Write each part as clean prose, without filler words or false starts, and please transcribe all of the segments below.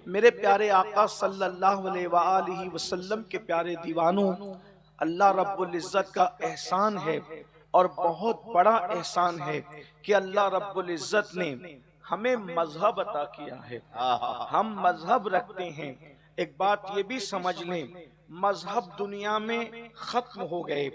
मेरे प्यारे आका सल्लल्लाहु अलैहि वसल्लम के प्यारे दीवानों, अल्लाह रब्बुल इज्जत का एहसान है और बहुत बड़ा एहसान है कि अल्लाह रब्बुल इज्जत ने हमें मजहब अता किया है। हम मजहब रखते हैं। एक बात ये भी समझ लें, मजहब दुनिया में खत्म हो गए।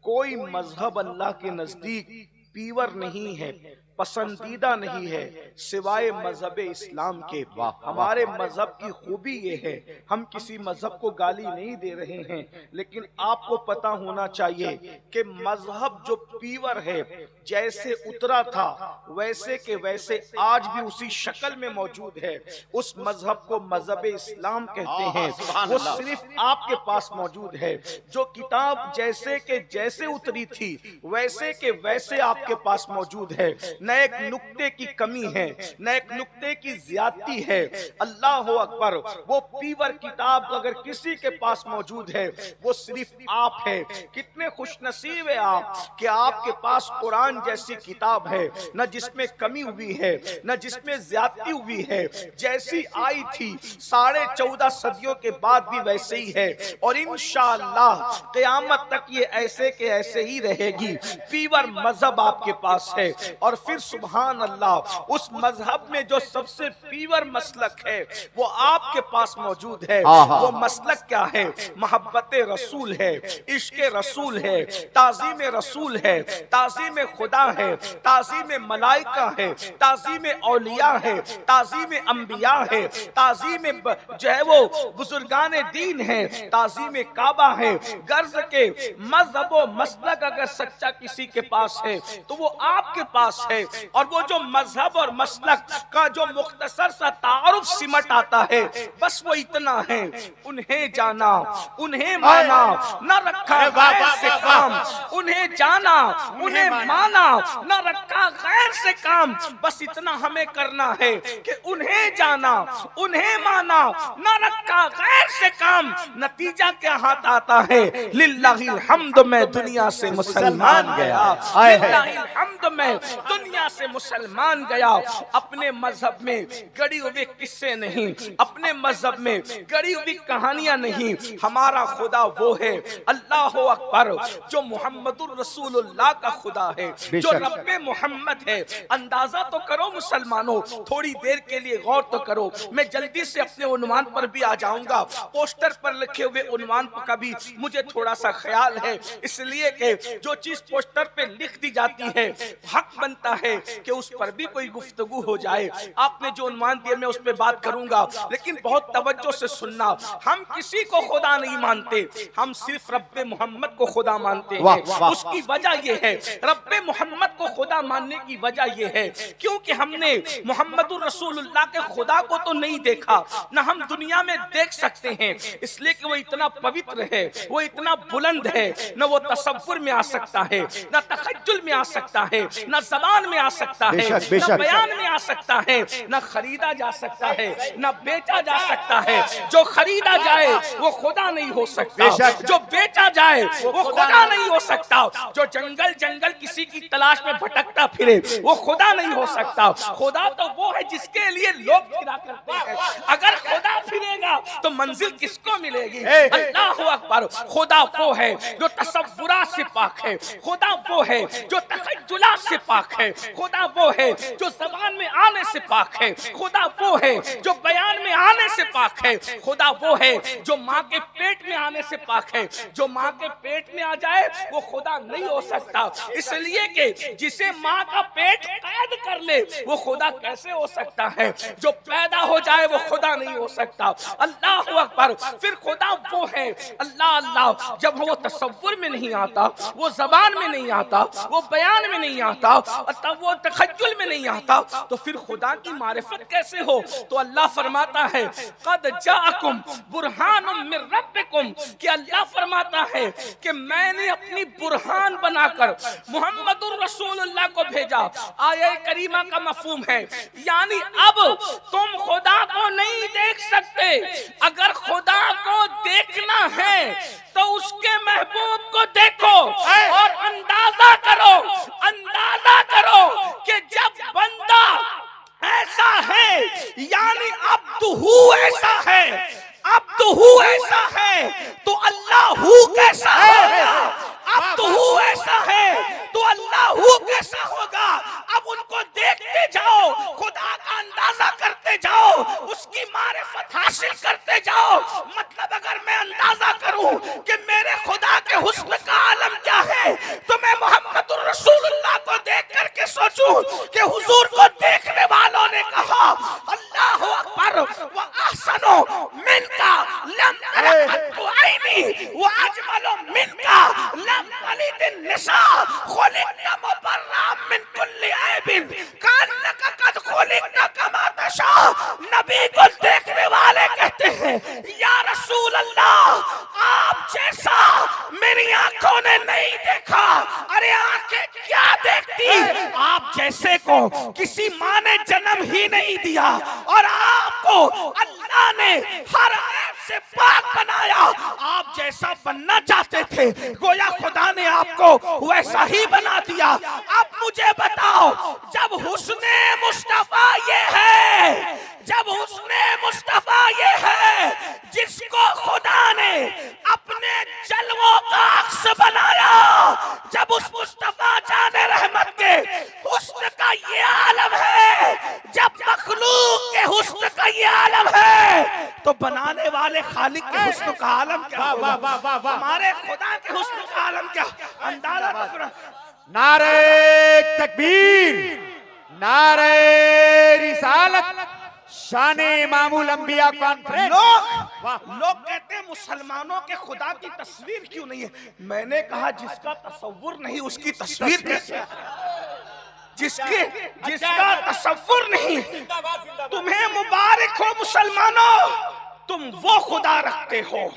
कोई मजहब अल्लाह के नजदीक पीवर नहीं है, पसंदीदा नहीं है सिवाय मजहब इस्लाम के। हमारे मजहब की खूबी ये है, हम किसी मजहब को गाली नहीं दे रहे हैं, लेकिन आपको पता होना चाहिए कि मजहब जो पीवर है, जैसे उतरा था वैसे के वैसे आज भी उसी शक्ल में मौजूद है। उस मजहब को मजहब इस्लाम कहते हैं। वो सिर्फ आपके पास मौजूद है। जो किताब जैसे के जैसे उतरी थी वैसे के वैसे आपके पास मौजूद है। न एक नुक्ते की कमी है, न एक नुक्ते की ज्यादती है। अल्लाह अकबर। वो पीवर किताब अगर किसी के पास मौजूद है वो सिर्फ आप है। कितने खुशनसीब है आप कि आपके पास कुरान जैसी किताब है, न जिसमें कमी हुई है न जिसमें ज्यादती हुई है। जैसी आई थी 14.5 सदियों के बाद भी वैसे ही है और इंशाअल्लाह क़यामत तक ये ऐसे के ऐसे ही रहेगी। पीवर मजहब आपके पास है। और फिर सुभान अल्लाह, उस मजहब में जो सबसे पीवर मसलक है वो आपके पास मौजूद है। वो मसलक क्या है? मोहब्बत रसूल है, इश्क रसूल है, ताज़ीम रसूल है, ताज़ीम खुदा है, ताज़ीम मलाइका है, ताज़ीम औलिया है, ताज़ीम अंबिया है, ताज़ीम जो है वो बुजुर्गान दीन है, ताज़ीम काबा है। गर्ज के मजहब व मसलक अगर सच्चा किसी के पास है तो वो आपके पास है। और वो जो मजहब और मसलक का जो मुख्तसर सा तारुफ सिमट आता है, बस वो इतना है, उन्हें जाना उन्हें माना, न रखा गैर से काम। उन्हें जाना उन्हें माना, न रखा गैर से काम। बस इतना हमें करना है कि उन्हें जाना उन्हें माना, न रखा गैर से काम। नतीजा क्या हाथ आता है? लिल्लाहिल हम्द, मैं दुनिया से मुसलमान गया। लिल्लाहिल हम्द, मैं दुनिया से मुसलमान गया। अपने मजहब में गड़ी हुई किस्से नहीं, अपने मजहब में गड़ी हुई कहानियां नहीं। हमारा खुदा वो है, अल्लाह अकबर, जो मुहम्मदुर रसूलुल्लाह का खुदा है, जो रब्बे मोहम्मद है। अंदाजा तो करो मुसलमानों, थोड़ी देर के लिए गौर तो करो। मैं जल्दी से अपने उन्वान पर भी आ जाऊंगा। पोस्टर पर लिखे हुए उन्वान का भी मुझे थोड़ा सा ख्याल है, इसलिए कि जो चीज पोस्टर पे लिख दी जाती है हक बनता है कि उस पर भी कोई गुफ्तगू हो जाए। आपने जो उन्वान दिया मैं उस पर बात करूंगा, लेकिन बहुत तवज्जो से सुनना। हम किसी को खुदा नहीं मानते, हम सिर्फ रब्बे मोहम्मद को खुदा मानते हैं। उसकी वजह यह है, रब्बे मोहम्मद को खुदा मानने की वजह यह है क्योंकि हमने मोहम्मदुर रसूलुल्लाह के खुदा को तो नहीं देखा, न हम दुनिया में देख सकते हैं, इसलिए कि वो इतना पवित्र है, वो इतना बुलंद है, न वो तसव्वुर में आ सकता है, न तखज्जुल में आ सकता है, न ज़बान में आ सकता है, न बयान में आ सकता है, न खरीदा जा सकता है, न बेचा जा सकता है। जो खरीदा जाए वो खुदा नहीं हो सकता, जो बेचा जाए वो खुदा नहीं हो सकता, जो जंगल जंगल किसी की तलाश में भटकता फिरे वो खुदा नहीं हो सकता। खुदा तो वो है जिसके लिए लोग फिरा करते हैं। अगर खुदा फिरेगा तो मंजिल किसको मिलेगी? अल्लाहु अकबर। खुदा वो है जो तसव्वुरात से पाक है, खुदा वो है जो तखज्जुलात से पाक है, खुदा वो है जो ज़बान में आने से पाक है, खुदा वो है जो बयान में आने से पाक है, खुदा वो है जो माँ के पेट में आने से पाक है। जो माँ के पेट में आ जाए वो खुदा नहीं हो सकता, इसलिए कि जिसे माँ का पेट कैद कर ले वो खुदा कैसे हो सकता है? जो पैदा हो जाए वो खुदा नहीं हो सकता। अल्लाह अकबर। फिर खुदा वो है, अल्लाह अल्लाह, जब वो तसव्वुर में नहीं आता, वो ज़बान में नहीं आता, वो बयान में नहीं आता, तब वो तखज्जुल में नहीं आता, तो फिर खुदा की मारिफत कैसे हो? तो अल्लाह फरमाता है क़द जाअकुम बुरहानुम मिर रब्बिकुम, कि अल्लाह फरमाता है कि मैंने अपनी बुरहान बनाकर मुहम्मदुर रसूलुल्लाह को भेजा। आया करीमा का मफहूम है, यानी अब तुम खुदा को नहीं देख सकते। अगर खुदा को देखना है तो उसके महबूब को देखो और अंदाजा करो कि जब बंदा ऐसा है, यानी अब्दुहू हु ऐसा है, अब तो हु ऐसा है तो अल्लाह हु कैसा होगा, अब तो हु ऐसा है तो अल्लाह हु कैसा होगा। अब उनको देखते जाओ, खुदा का अंदाजा करते जाओ, उसकी मारिफत हासिल करते जाओ। मतलब अगर मैं अंदाजा करूं कि मेरे खुदा के हुस्न का आलम क्या है, तो मैं मोहम्मदुर रसूलुल्लाह को देख करके सोचूं कि हुजूर को देखने वालों ने कहा अल्लाहु अकबर व अहसनु मिनका लम अरअतु ऐनी व अजमलु मिनका लम तलिदिन निसा खुलिक़ता मुबर्रअम मिन कुल्ली ऐबिन कान्नका कद खुलिक़ता कमा तशा। नबी को देखने वाले कहते हैं या रसूल अल्लाह, आप जैसा मेरी आंखों ने नहीं देखा। अरे आंखें क्या देखती, आप जैसे को किसी माँ ने जन्म ही नहीं दिया, और आपको अल्लाह ने हर ऐब से पाक बनाया। आप जैसा बनना चाहते थे, गोया खुदा ने आपको वैसा ही बना दिया। अब मुझे बताओ, जब हुस्ने मुस्तफा ये है, जब हुस्ने मुस्तफा ये है जिसको खुदा ने अपने जलवों का अक्स बनाया, जब उस मुस्तफा जाने रहमत के हुस्न का ये आलम है, जब मखलूक के हुस्न का ये आलम है, तो बनाने वाले खालिक के हुस्न का आलम क्या होगा, हमारे खुदा के हुस्न का आलम क्या। अंदाजा करो। नारे तकबीर, नारे रिसालत, शाने इमामुल अंबिया कॉन्फ्रेंस। लोग कहते हैं मुसलमानों के खुदा की तस्वीर क्यों नहीं है। मैंने कहा जिसका तसव्वुर नहीं उसकी तस्वीर कैसे, जिसका तसव्वुर नहीं। तुम्हें मुबारक हो मुसलमानों, तुम वो खुदा रखते हो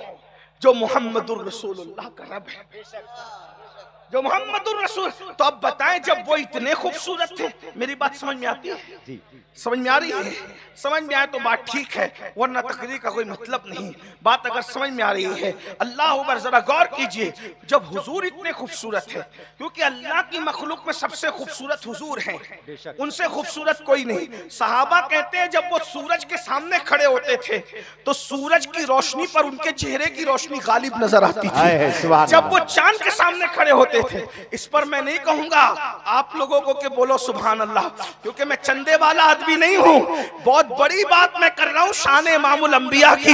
जो मोहम्मदुर रसूलुल्लाह का रब है, जो मोहम्मदुर रसूल। तो अब बताएं, जब वो इतने खूबसूरत थे, मेरी बात समझ में आती है? समझ में आ रही है? समझ में आए तो बात ठीक है, वरना तकरीर का कोई मतलब नहीं। बात अगर समझ में आ रही है, अल्लाह अकबर, जरा गौर कीजिए। जब हुजूर इतने खूबसूरत है, क्योंकि अल्लाह की मखलूक में सबसे खूबसूरत हुजूर हैं, उनसे खूबसूरत कोई नहीं। सहाबा कहते हैं जब वो सूरज के सामने खड़े होते थे तो सूरज की रोशनी पर उनके चेहरे की रोशनी गालिब नजर आती थी। जब वो चांद के सामने खड़े होते थे, इस पर मैं नहीं कहूंगा आप लोगों को कि बोलो सुभान अल्लाह, क्योंकि मैं चंदे वाला आदमी नहीं हूं। बहुत बड़ी बात मैं कर रहा हूं शान इमामुल अंबिया की।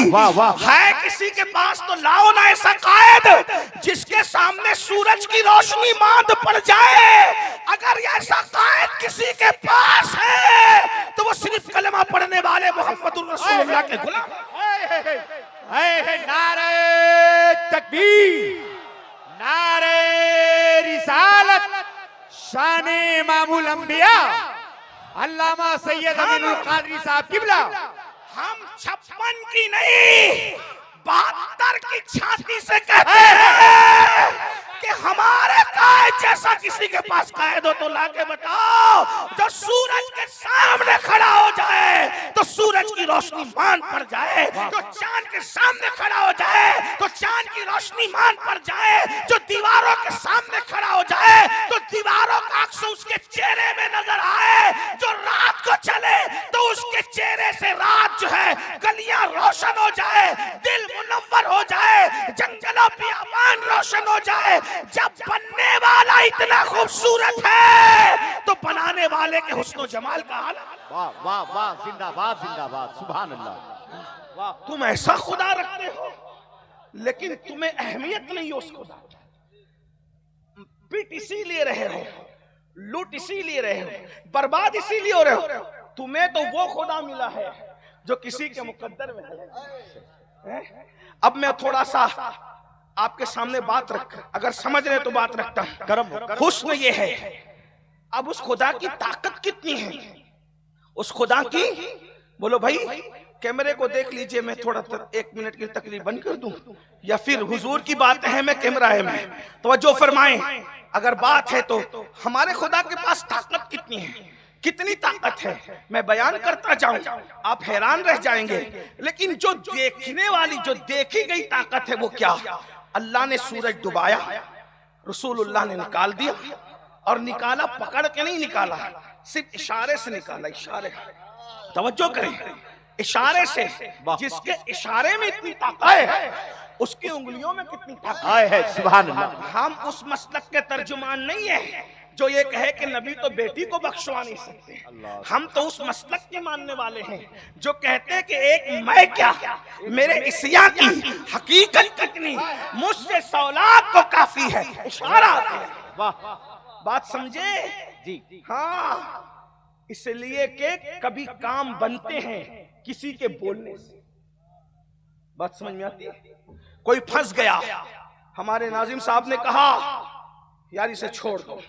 है किसी के पास तो लाओ ना ऐसा कायद जिसके सामने सूरज की रोशनी मांद पड़ जाए। अगर ऐसा कायद किसी के पास है तो वो सिर्फ कलमा पढ़ने वाले मोहम्मदुर रसूलुल्लाह के गुलाम। नारे तकबीर, नारे रिसालत, शाने इमामुल अंबिया अल्लामा सैयद अमीनुल कादरी साहब किबला। हम 56 की नहीं 72 की छाती से कहते हैं कि हमारे कायद जैसा किसी के पास कायद हो तो लाके बताओ, जो सूरज के सामने खड़ा हो जाए तो सूरज की रोशनी मान पड़ जाए, जो चांद के सामने खड़ा हो जाए तो चांद की रोशनी मान पड़ जाए, जो दीवारों के सामने खड़ा हो जाए तो दीवारों का अक्स उसके चेहरे में नजर आए, जो रात को चले तो उसके चेहरे से रात जो है गलियां रोशन हो जाए, दिल मुनव्वर हो जाए, जंगलों बियाबान रोशन हो जाए। जब बनने वाला इतना खूबसूरत है तो बनाने वाले के हुस्न जमाल का हाल। वाह वाह वाह, जिंदाबाद जिंदाबाद, सुभान अल्लाह। वाह, तुम ऐसा खुदा रखते हो लेकिन तुम्हें अहमियत नहीं है उस खुदा की। पीट इसीलिए रहे हो, लूट इसीलिए रहे हो, बर्बाद इसीलिए हो रहे हो। तुम्हें तो वो खुदा मिला है जो किसी के मुकद्दर में है। अब मैं थोड़ा सा आपके सामने बात रख, अगर समझ रहे तो बात रखता हूं। हुस्न ये है, अब उस खुदा की ताकत कितनी है, उस खुदा की, बोलो भाई। कैमरे को देख लीजिए, मैं थोड़ा 1 मिनट की तकरीर बंद कर दूं या फिर हुजूर की बात है मैं कैमरा है मैं, तवज्जो फरमाएं। अगर बात है तो हमारे खुदा के पास ताकत कितनी है, कितनी ताकत है, मैं बयान करता जाऊं आप हैरान रह जाएंगे। लेकिन जो देखने वाली, जो देखी गई ताकत है वो क्या। अल्लाह ने सूरज डुबाया, रसूलुल्लाह ने निकाल दिया, और निकाला पकड़ के नहीं निकाला, सिर्फ इशारे से निकाला। इशारे, तवज्जो करें, इशारे से, जिसके इशारे में इतनी ताकत है उसकी उंगलियों में कितनी ताकत है। सुभान अल्लाह। हम उस मसलक के तर्जुमान नहीं है जो ये कहे कि नबी तो बेटी को बख्शवा नहीं सकते। हम तो उस मसलक के मानने वाले हैं जो कहते हैं कि एक मैं क्या, मेरे इसिया की हकीकत कितनी, मुझसे सौलाद को काफी है। इशारा है। वाह, बात समझे जी। हाँ, इसलिए कि कभी काम बनते हैं किसी के बोलने से। बात समझ में आती है? कोई फंस गया, हमारे नाजिम साहब ने कहा यार इसे छोड़ दो,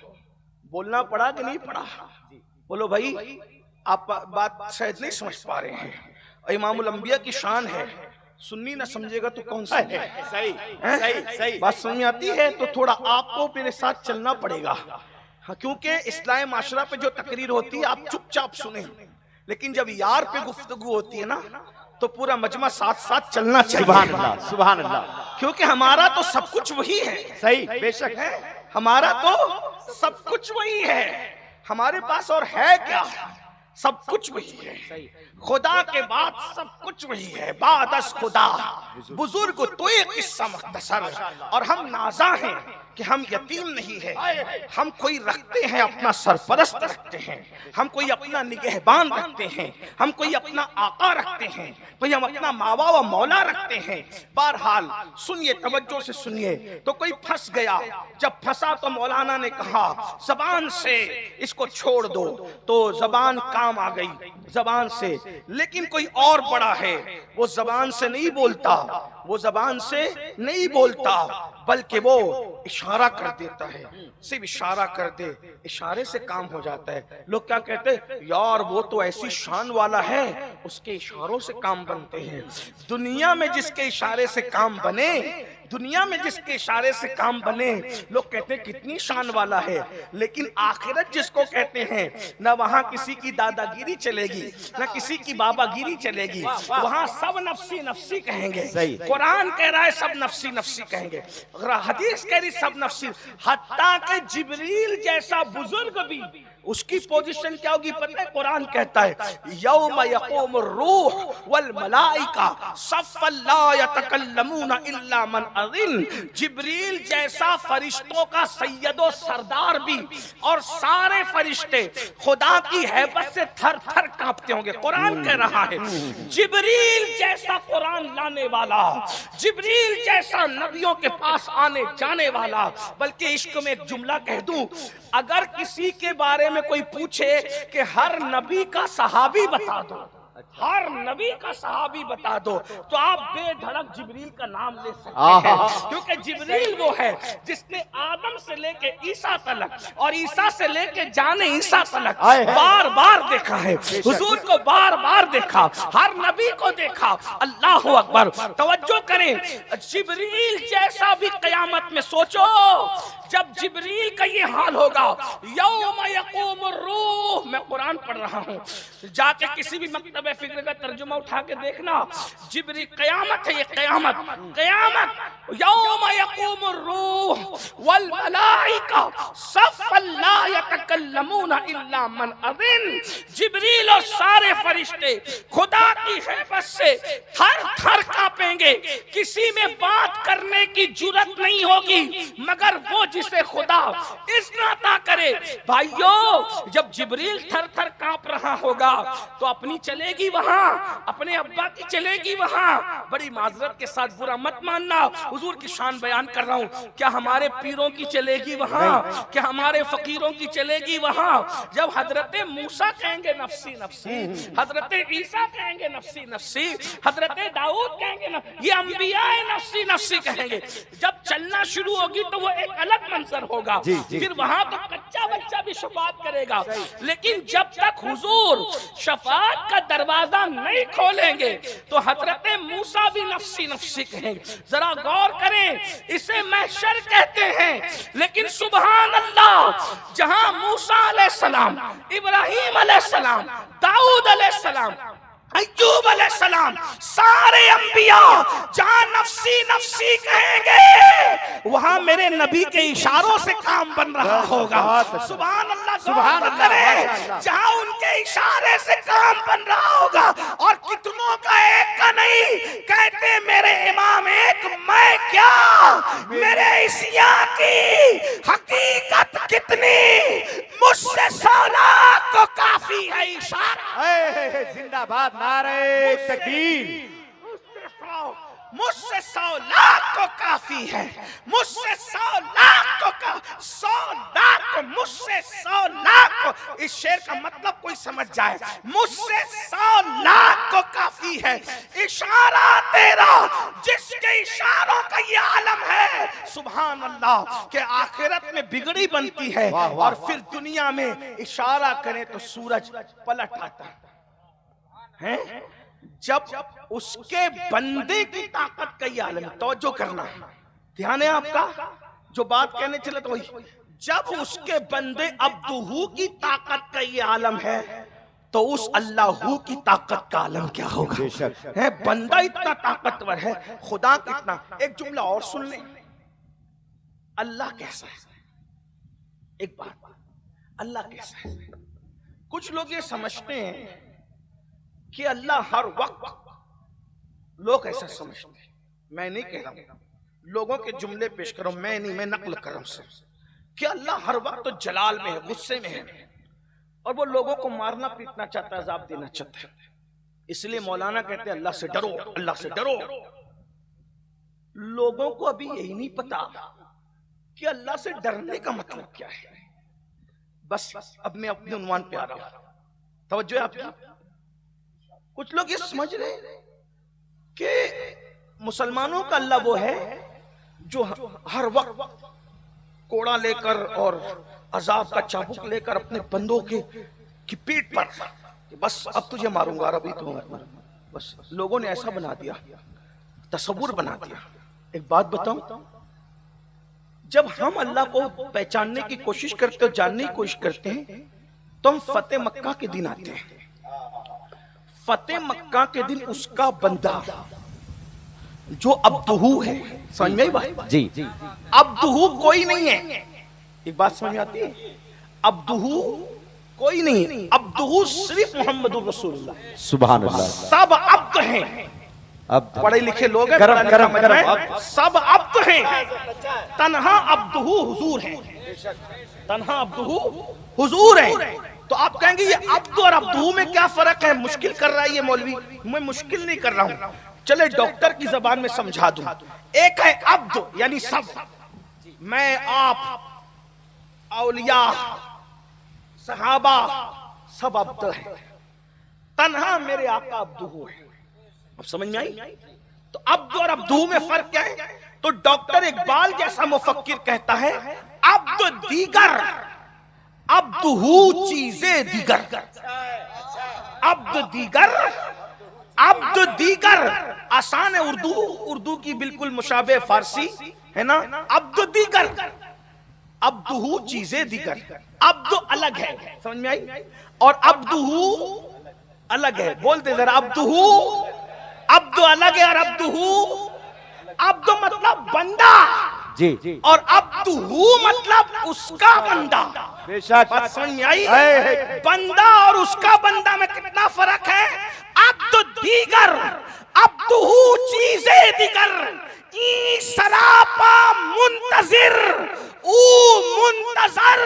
बोलना पड़ा कि नहीं पड़ा? बोलो भाई, आप बात शायद नहीं समझ पा रहे हैं। इमामुल अंबिया की शान है, सुन्नी ना समझेगा तो कौन सा है? सही। बात समझ में आती है? तो थोड़ा आपको मेरे साथ चलना पड़ेगा। हाँ, क्योंकि इस्लाम माशरा पे जो तकरीर होती है आप चुपचाप सुने, लेकिन जब यार पे गुफ्तगू होती है ना तो पूरा मजमा साथ साथ चलना चाहिए। सुभान अल्लाह, सुभान अल्लाह। क्योंकि हमारा तो सब कुछ वही है। सही, बेशक है, हमारा तो सब कुछ वही है। हमारे पास और है क्या? सब कुछ वही है। खुदा के बाद सब कुछ वही है। बादस खुदा बुजुर्ग तो एक किस्सा मुख्तसर, और हम नाजा हैं कि हम यतीम नहीं है। हम कोई रखते हैं अपना सरपरस्त रखते हैं, हम कोई अपना निगहबान रखते हैं, हम कोई अपना आका रखते हैं, कोई हम अपना मावा व मौला रखते हैं। बहरहाल सुनिए, तवज्जो से सुनिए। तो कोई फंस गया, जब फंसा तो मौलाना ने कहा जबान से इसको छोड़ दो, तो जबान काम आ गई जबान से। लेकिन कोई और बड़ा है, वो जबान से नहीं बोलता, वो जबान से नहीं बोलता, बल्कि वो इशारा कर देता है। सिर्फ इशारा कर दे, इशारे से काम हो जाता है। लोग क्या कहते हैं, यार वो तो ऐसी शान वाला है, उसके इशारों से काम बनते हैं। दुनिया में जिसके इशारे से काम बने, दुनिया में जिसके इशारे से काम बने, लोग कहते हैं कितनी शान वाला है। लेकिन आखिरत जिसको कहते हैं, ना वहां किसी की दादागिरी चलेगी, ना किसी की बाबागिरी चलेगी। वहां सब नफसी नफसी कहेंगे। कुरान कह रहा है सब नफसी नफसी कहेंगे, हदीस कह रही सब नफसी। हत्ता के जिब्रील जैसा बुजुर्ग भी उसकी पोजीशन क्या होगी पता है? कुरान कहता है यौम यक़ूम रूह वल मलाइका सफ़्फ़न ला यतकल्लमूना इल्ला मन अज़िन। जिब्रील जैसा फरिश्तों का सैयदो सरदार भी और सारे फरिश्ते खुदा की हैबत से थर थर कांपते होंगे। कुरान कह रहा है जिब्रील जैसा कुरान लाने वाला, जिब्रील जैसा नबियों के पास आने जाने वाला। बल्कि इश्क में एक जुमला कह दूं, अगर किसी के बारे में कोई पूछे कि हर नबी का सहाबी बता दो, हर नबी का सहाबी बता दो, तो आप बेधड़क जिब्रील का नाम ले सकते हैं। क्योंकि जिब्रील वो है जिसने आदम से लेके ईसा तक और ईसा से लेके जाने ईसा तक बार बार देखा है, हुजूर को बार बार देखा, हर नबी को देखा। अल्लाह अकबर। तवज्जो करें, जिब्रील जैसा भी कयामत में सोचो, जब जिब्रील का ये हाल होगा, यौम यक़ूम रूह, मैं कुरान पढ़ रहा हूँ, जाके किसी भी मकतब फिक्र का तर्जुमा उठा के देखना। जिब्रील, कयामत है ये, कयामत, कयामत। यौम यक़ूम रूह वल मलाइका सफ़्फ़न ला यतकल्लमूना इल्ला मन अज़िन। जिब्रील और सारे फरिश्ते खुदा की हैबत से थर थर कांपेंगे, किसी में बात करने की जुर्रत नहीं होगी मगर वो जिसे खुदा इज़्ज़त करे। भाइयों, जब जिब्रील थर थर कांप रहा होगा तो अपनी चलेगी वहां, अपने अब्बा की चलेगी वहां। बड़ी माजरत के साथ बुरा मत मानना, हुजूर की शान बयान कर रहा हूं। क्या हमारे पीरों की चलेगी वहां? क्या हमारे फकीरों की चलेगी वहां? जब हजरत मूसा कहेंगे नफसी नफसी, हजरत ईसा कहेंगे नफसी नफसी, हजरत दाऊद कहेंगे ये अंबिया नफसी नफसी कहेंगे। जब चलना शुरू होगी तो वो एक अलग मंजर होगा। फिर वहां तो कच्चा बच्चा भी शफाअत करेगा। लेकिन जब तक हुजूर शफाअत का दरवाजा नहीं खोलेंगे तो हजरत मूसा भी नफसी नफसी कहेंगे। जरा गौर करें, इसे महशर कहते हैं। लेकिन सुभान अल्लाह, जहां मूसा अलैहिस्सलाम, इब्राहीम अलैहिस्सलाम, दाऊद अलैहिस्सलाम अय्यूब अलैहिस्सलाम, सारे अंबिया जहां नफ्सी नफ्सी कहेंगे वहां मेरे नबी के इशारों से काम बन रहा होगा। सुभान अल्लाह, सुभान अल्लाह। जहां उनके इशारे से काम बन रहा होगा, और कितनों का एक का नहीं, कहते मेरे इमाम एक, मैं क्या, मेरे इसिया की हकीकत कितनी, मुझसे 100 लाख को काफी है इशारा। जिंदाबाद, नारे तकबीर। मुझसे 100 लाख को काफी है, मुझसे 100 लाख को 100 लाख को, मुझसे 100 लाख को। इस शेर का मतलब कोई समझ जाए, मुझसे 100 लाख को काफी है इशारा तेरा, जिसके इशारों का ये आलम है। सुभान अल्लाह, के आखिरत में बिगड़ी बनती है और फिर दुनिया में इशारा करें तो सूरज पलट आता है। जब उसके बंदे की ताकत का ये आलम, तवज्जो करना, ध्यान है आपका, जो बात कहने चले तो वही, जब उसके बंदे अब्दुहू की ताकत का ये आलम है तो उस अल्लाहू की ताकत का आलम क्या होगा। है बंदा इतना ताकतवर है, खुदा कितना। एक जुमला और सुन ले, अल्लाह कैसा है। एक बात, अल्लाह कैसा है। कुछ लोग ये समझते हैं कि अल्लाह हर वक्त, लोग ऐसा समझते हैं, मैं नहीं कह रहा हूं, लोगों के जुमले पेश करो, मैं नहीं, मैं नकल कर रहा हूं सिर्फ, कि अल्लाह हर वक्त तो जलाल में है, गुस्से में है, और वो लोगों को मारना पीटना चाहता है, अजाब देना चाहता है। इसलिए मौलाना कहते हैं अल्लाह से डरो, अल्लाह से डरो। लोगों को अभी यही नहीं पता कि अल्लाह से डरने का मतलब क्या है। बस अब मैं अपने उन्वान पे आ रहा हूं, तवज्जो है आपकी। कुछ लोग ये समझ रहे कि मुसलमानों का अल्लाह वो है जो हर वक्त कोड़ा लेकर और अजाब का चाबुक लेकर अपने बंदों की पीठ पर, बस अब तुझे मारूंगा, अभी तो बस लोगों ने ऐसा बना दिया, तसव्वुर बना दिया। एक बात बताऊं, जब हम अल्लाह को पहचानने की कोशिश करते हो, जानने की कोशिश करते हैं, तो हम फतेह मक्का के दिन आते हैं। फतेह मक्का के दिन उसका बंदा जो अब्दुहू है, समझ में आई बात? जी जी। अब्दुहू कोई नहीं है, एक बात समझ में आती है? अब्दुहू कोई नहीं है, अब्दुहू सिर्फ मोहम्मदुर रसूलुल्लाह। सुभान अल्लाह। सब अब्द हैं, अब पढ़े लिखे लोग हैं, सब अब्द हैं, तन्हा अब्दुहू हुजूर है, तन्हा अब्दुहू हुजूर है। तो आप कहेंगे ये अब्द और अब्दुहू में क्या फर्क है, मुश्किल कर रहा है ये मौलवी। मैं मुश्किल नहीं कर रहा हूं, चले डॉक्टर की जबान में समझा दूं। एक है अब्द यानी सब, मैं आप औलिया सहाबा सब अब्द है, तन्हा मेरे आका अब्दुहू है। अब समझ में आई? तो अब्द और अब्दुहू में फर्क क्या है? तो डॉक्टर इकबाल जैसा मुफक्किर कहता है अब्द दीगर, अब्दुहू चीजें दीगर, अब्द दीगर, अब्द दीगर। आसान है उर्दू, उर्दू की बिल्कुल मुशाबे फारसी है ना। अब्द दीगर, अब्दुहू चीजें दीगर। अब्द अलग है, समझ में आई? और अब्दुहू अलग है, बोलते जरा। अब्दुहू, अब्द अलग है और अब्दुहू, अब्द मतलब बंदा जी, जी। और अब्दुहू मतलब उसका बंदा। बेशक समझ में आई? बंदा और उसका बंदा में कितना फर्क है? अब्द दीगर, अब्दुहू चीजें दीगर। ई सरापा मुंतजिर, ऊ मुंतजर।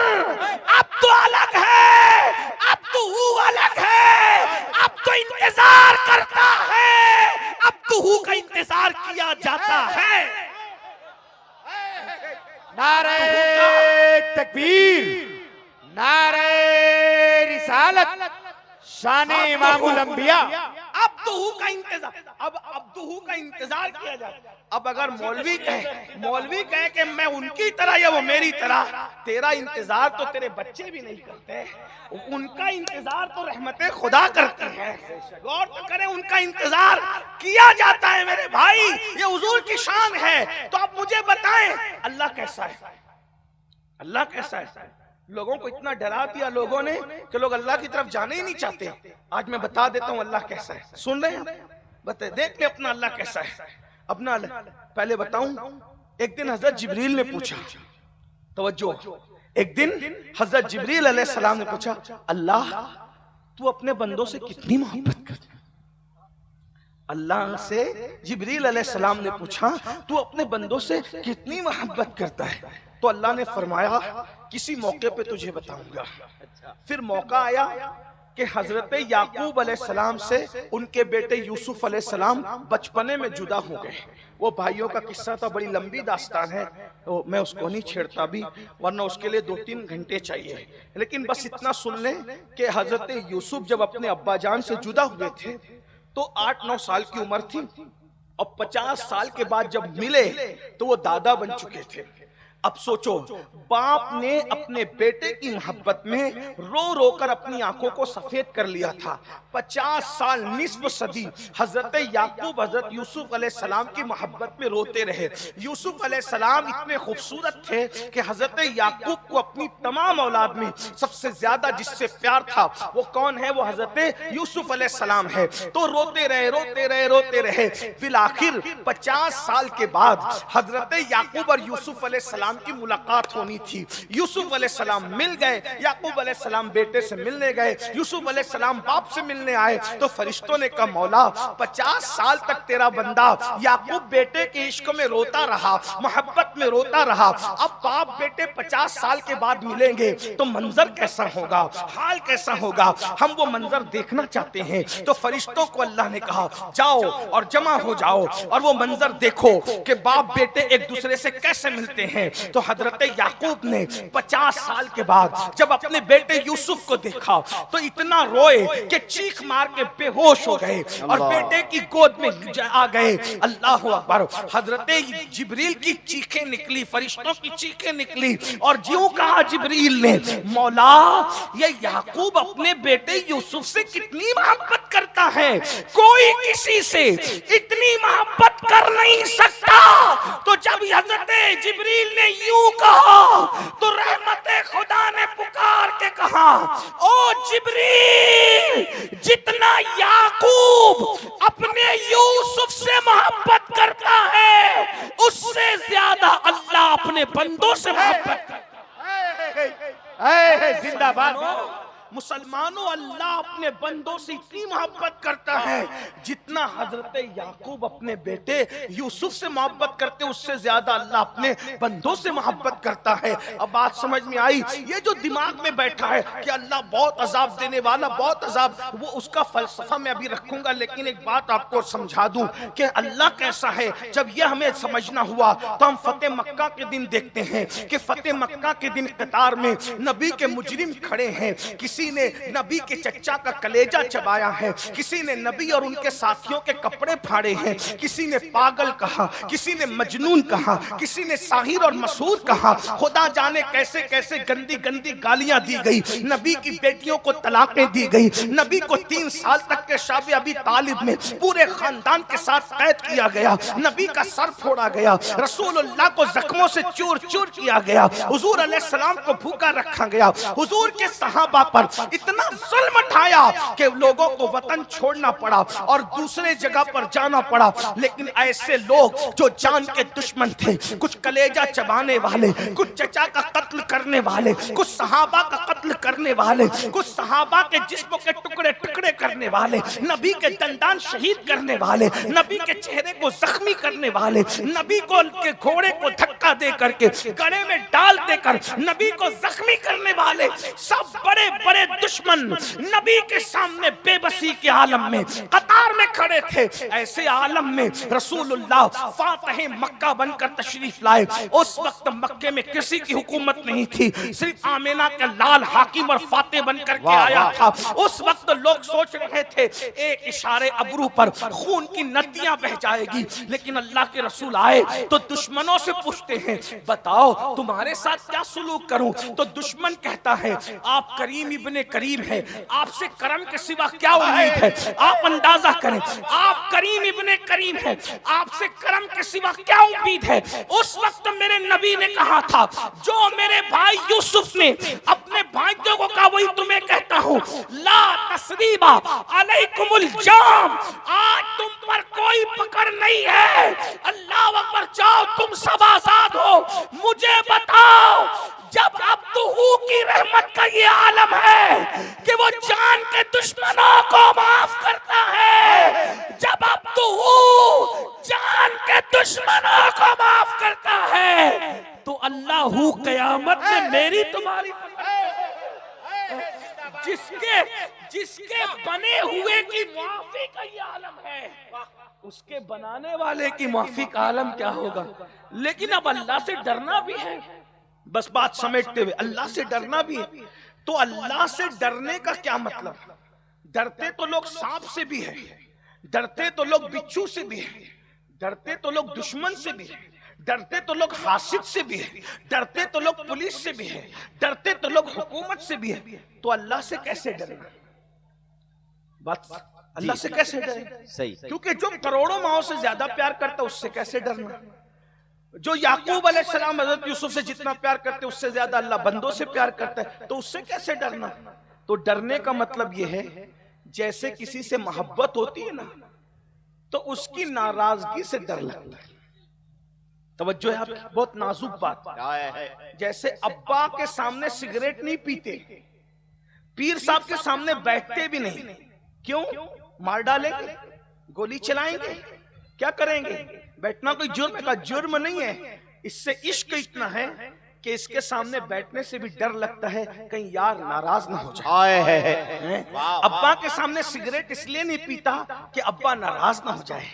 अब्द अलग है, अब्दुहू अलग है। अब्द इंतजार करता है, अब्दुहू का इंतजार किया जाता है। नारे तकबीर, नारे रिसालत, शाने इमामुल अंबिया। अब्दुहू का इंतजार, अब अब्दुहू का इंतजार किया जाए। अब अगर मौलवी कहे कि मैं उनकी तरह या वो मेरी तरह, तेरा इंतजार तो तेरे बच्चे भी नहीं करते, उनका इंतजार तो रहमते खुदा करते हैं। गौर तो करें, उनका इंतजार किया जाता है मेरे भाई, ये हुजूर की शान है। तो आप मुझे बताएं अल्लाह कैसा है? अल्लाह कैसा है? लोगों को इतना डरा दिया लोगों ने कि लोग अल्लाह की तरफ जाने ही नहीं चाहते। आज मैं बता देता हूँ अल्लाह कैसा है, सुन रहे हैं? बता देख ले अपना अल्लाह कैसा है अपना। पहले बताऊं, एक दिन हजरत जिब्रील ने पूछा, तवज्जो, एक दिन हजरत जिब्रील अलैहिस्सलाम ने पूछा, अल्लाह तू अपने बंदों से कितनी मोहब्बत करता है? अल्लाह से जिब्रील अलैहिस्सलाम ने पूछा, तू अपने बंदों से कितनी मोहब्बत करता है? तो अल्लाह ने फरमाया, किसी मौके पे तुझे बताऊंगा। फिर मौका आया कि हजरत याकूब अलैहिस्सलाम से उनके बेटे यूसुफ अलैहिस्सलाम बचपने में जुदा हो गए। वो भाइयों का किस्सा था, बड़ी लंबी दास्तान है, तो मैं उसको नहीं छेड़ता भी, वरना उसके लिए 2-3 घंटे चाहिए। लेकिन बस इतना सुन लें कि हजरत यूसुफ जब अपने अब्बा जान से जुदा हुए थे तो 8-9 साल की उम्र थी, और 50 साल के बाद जब मिले तो वो दादा बन चुके थे। अब सोचो, बाप ने अपने बेटे की मोहब्बत में रो रो कर अपनी आंखों को सफेद कर लिया था। 50 साल, निस्फ सदी हजरत याकूब हजरत यूसुफ अलैहिस्सलाम की मोहब्बत में रोते रहे। यूसुफ अलैहिस्सलाम इतने खूबसूरत थे कि हजरत याकूब को अपनी तमाम औलाद में सबसे ज्यादा जिससे प्यार था वो कौन है? वो हजरत यूसुफ अलैहिस्सलाम है। तो रोते रहे रोते रहे रोते रहे। फिर आखिर 50 साल के बाद हजरत याकूब और यूसुफ अलैहिस्सलाम की मुलाकात होनी थी। यूसुफ अलैहिस्सलाम मिल गए, याकूब अलैहिस्सलाम बेटे से मिलने गए, यूसुफ अलैहिस्सलाम बाप से मिलने आए। तो फरिश्तों ने कहा, मौला 50 साल तक तेरा बंदा याकूब बेटे के इश्क में रोता रहा, मोहब्बत में रोता रहा, अब बाप बेटे 50 साल के बाद मिलेंगे तो मंजर कैसा होगा, हाल कैसा होगा? हम वो मंजर देखना चाहते हैं। तो फरिश्तों को अल्लाह ने कहा, जाओ और जमा हो जाओ और वो मंजर देखो कि बाप बेटे एक दूसरे से कैसे मिलते हैं। तो हजरत याकूब ने 50 साल के बाद जब अपने बेटे यूसुफ को देखा तो इतना रोए कि चीख मार के बेहोश हो गए और बेटे की गोद में आ गए। अल्लाह अकबर। हजरत जिब्रील की चीखें निकली, फरिश्तों की चीखें निकली, और ज्यों कहा जिब्रील ने, मौला ये याकूब अपने बेटे यूसुफ से कितनी मोहब्बत करता है, कोई किसी से इतनी मोहब्बत कर नहीं सकता। तो जब हजरत जिब्रील ने यूं कहा तो रहमत खुदा ने पुकार के कहा, ओ जिब्रील, जितना याकूब अपने यूसुफ से मोहब्बत करता है उससे ज्यादा अल्लाह अपने बंदों से मोहब्बत करता है। जिंदाबाद। मुसलमानों, अल्लाह अपने बंदों से इतनी मोहब्बत करता है जितना हजरत याकूब अपने बेटे यूसुफ से मोहब्बत करते, उससे ज्यादा अल्लाह अपने बंदों से मोहब्बत करता है। अब बात समझ में आई? ये जो दिमाग में बैठा है कि अल्लाह बहुत अजाब देने वाला, बहुत अजाब, वो उसका फलसफा मैं अभी रखूंगा, लेकिन एक बात आपको समझा दूं कि अल्लाह कैसा है। जब यह हमें समझना हुआ तो हम फतेह मक्का के दिन देखते हैं कि फतेह मक्का के दिन कतार में नबी के मुजरिम खड़े हैं। किसी ने नबी के चच्चा का कलेजा चबाया है, किसी ने नबी और उनके साथियों के कपड़े फाड़े हैं, किसी ने पागल कहा, किसी ने मजनून कहा, किसी ने साहिर और मसूर कहा। खुदा जाने कैसे कैसे गंदी गंदी गालियां दी गई। नबी की बेटियों को तलाकें दी गई। नबी को 3 साल तक के शाबे अबी तालिब में पूरे खानदान के साथ कैद किया गया। नबी का सर फोड़ा गया। रसूलुल्लाह को जख्मों से चूर चूर किया गया। हुजूर अलैहिस्सलाम को भूखा रखा गया। हुजूर के सहाबा पर इतना जुल्म ढाया कि लोगों को वतन छोड़ना पड़ा और दूसरे जगह पर जाना पड़ा। लेकिन ऐसे लोग जो जान के दुश्मन थे, कुछ कलेजा चबाने वाले, कुछ चचा का कत्ल करने वाले, कुछ सहाबा का कत्ल करने वाले, कुछ सहाबा के जिस्म के टुकड़े टुकड़े करने वाले, नबी के दंदान शहीद करने वाले, नबी के चेहरे को जख्मी करने वाले, नबी को के घोड़े को धक्का दे करके गले में डाल देकर नबी को जख्मी करने वाले, सब बड़े बड़े दुश्मन नबी के सामने बेबसी के आलम में कतार में खड़े थे। ऐसे आलम में रसूलुल्लाह फातिह मक्का बनकर तशरीफ लाए। उस वक्त मक्के में किसी की हुकूमत नहीं थी, सिर्फ आमिना का लाल हाकिम और फातिह बनकर के आया था। उस वक्त लोग सोच रहे थे एक इशारे अबरू पर खून की नदियां बह जाएगी। लेकिन अल्लाह के रसूल आए तो दुश्मनों से पूछते हैं, बताओ तुम्हारे साथ क्या सुलूक करूं? तो दुश्मन कहता है, आप करीम इब्ने करीम है, आपसे करम के सिवा क्या उम्मीद है? आप अंदाजा करें, आप करीम इब्ने करीम है, आपसे करम के सिवा क्या उम्मीद है? उस वक्त मेरे नबी ने कहा था, जो मेरे भाई यूसुफ ने अपने भाइयों को कहा वही तुम्हें कहता हूं, ला तस्रीबा अलैकुमुल जाम, आज तुम पर कोई पकड़ नहीं है। अल्लाह अकबर, जाओ तुम सब आजाद हो। मुझे बताओ, जब अब्दुहू की रहमत का ये आलम है कि वो जान के दुश्मनों को माफ करता है, जब अब्दुहू जान के दुश्मनों को माफ करता है, तो अल्लाह कयामत में मेरी तुम्हारी जिसके बने हुए की माफी का ये आलम है, उसके बनाने वाले की माफी का आलम क्या होगा? लेकिन अब अल्लाह से डरना भी है, बस बात समेटते हुए अल्लाह से डरना भी है। तो अल्लाह से डरने का क्या मतलब? डरते तो लोग सांप से भी है, डरते तो लोग बिच्छू से भी है, डरते तो लोग दुश्मन से भी है, डरते तो लोग हासिद से भी है, डरते तो लोग पुलिस से भी है, डरते तो लोग हुकूमत से भी है। तो अल्लाह से कैसे डरेगा? बात अल्लाह से कैसे डरे? सही। क्योंकि जो करोड़ों माओं से ज्यादा प्यार करता है उससे कैसे डरना? जो याकूब अलैहिस्सलाम हजरत यूसुफ से जितना प्यार करते उससे ज्यादा अल्लाह बंदों से प्यार करता है, तो उससे कैसे डरना? तो डरने का मतलब यह है, जैसे किसी से मोहब्बत होती है ना, तो उसकी नाराजगी से डर लगता है। तवज्जो है आपकी, बहुत नाजुक बात है। जैसे अब्बा के सामने सिगरेट नहीं पीते, पीर साहब के सामने बैठते भी नहीं। क्यों? मार डालेंगे, गोली चलाएंगे, क्या करेंगे? बैठना कोई जुर्म का जुर्म नहीं है। इससे इश्क इतना है कि इसके सामने बैठने से भी डर लगता है कहीं यार नाराज ना हो जाए। अब्बा के सामने सिगरेट इसलिए नहीं पीता कि अब्बा नाराज ना हो जाए।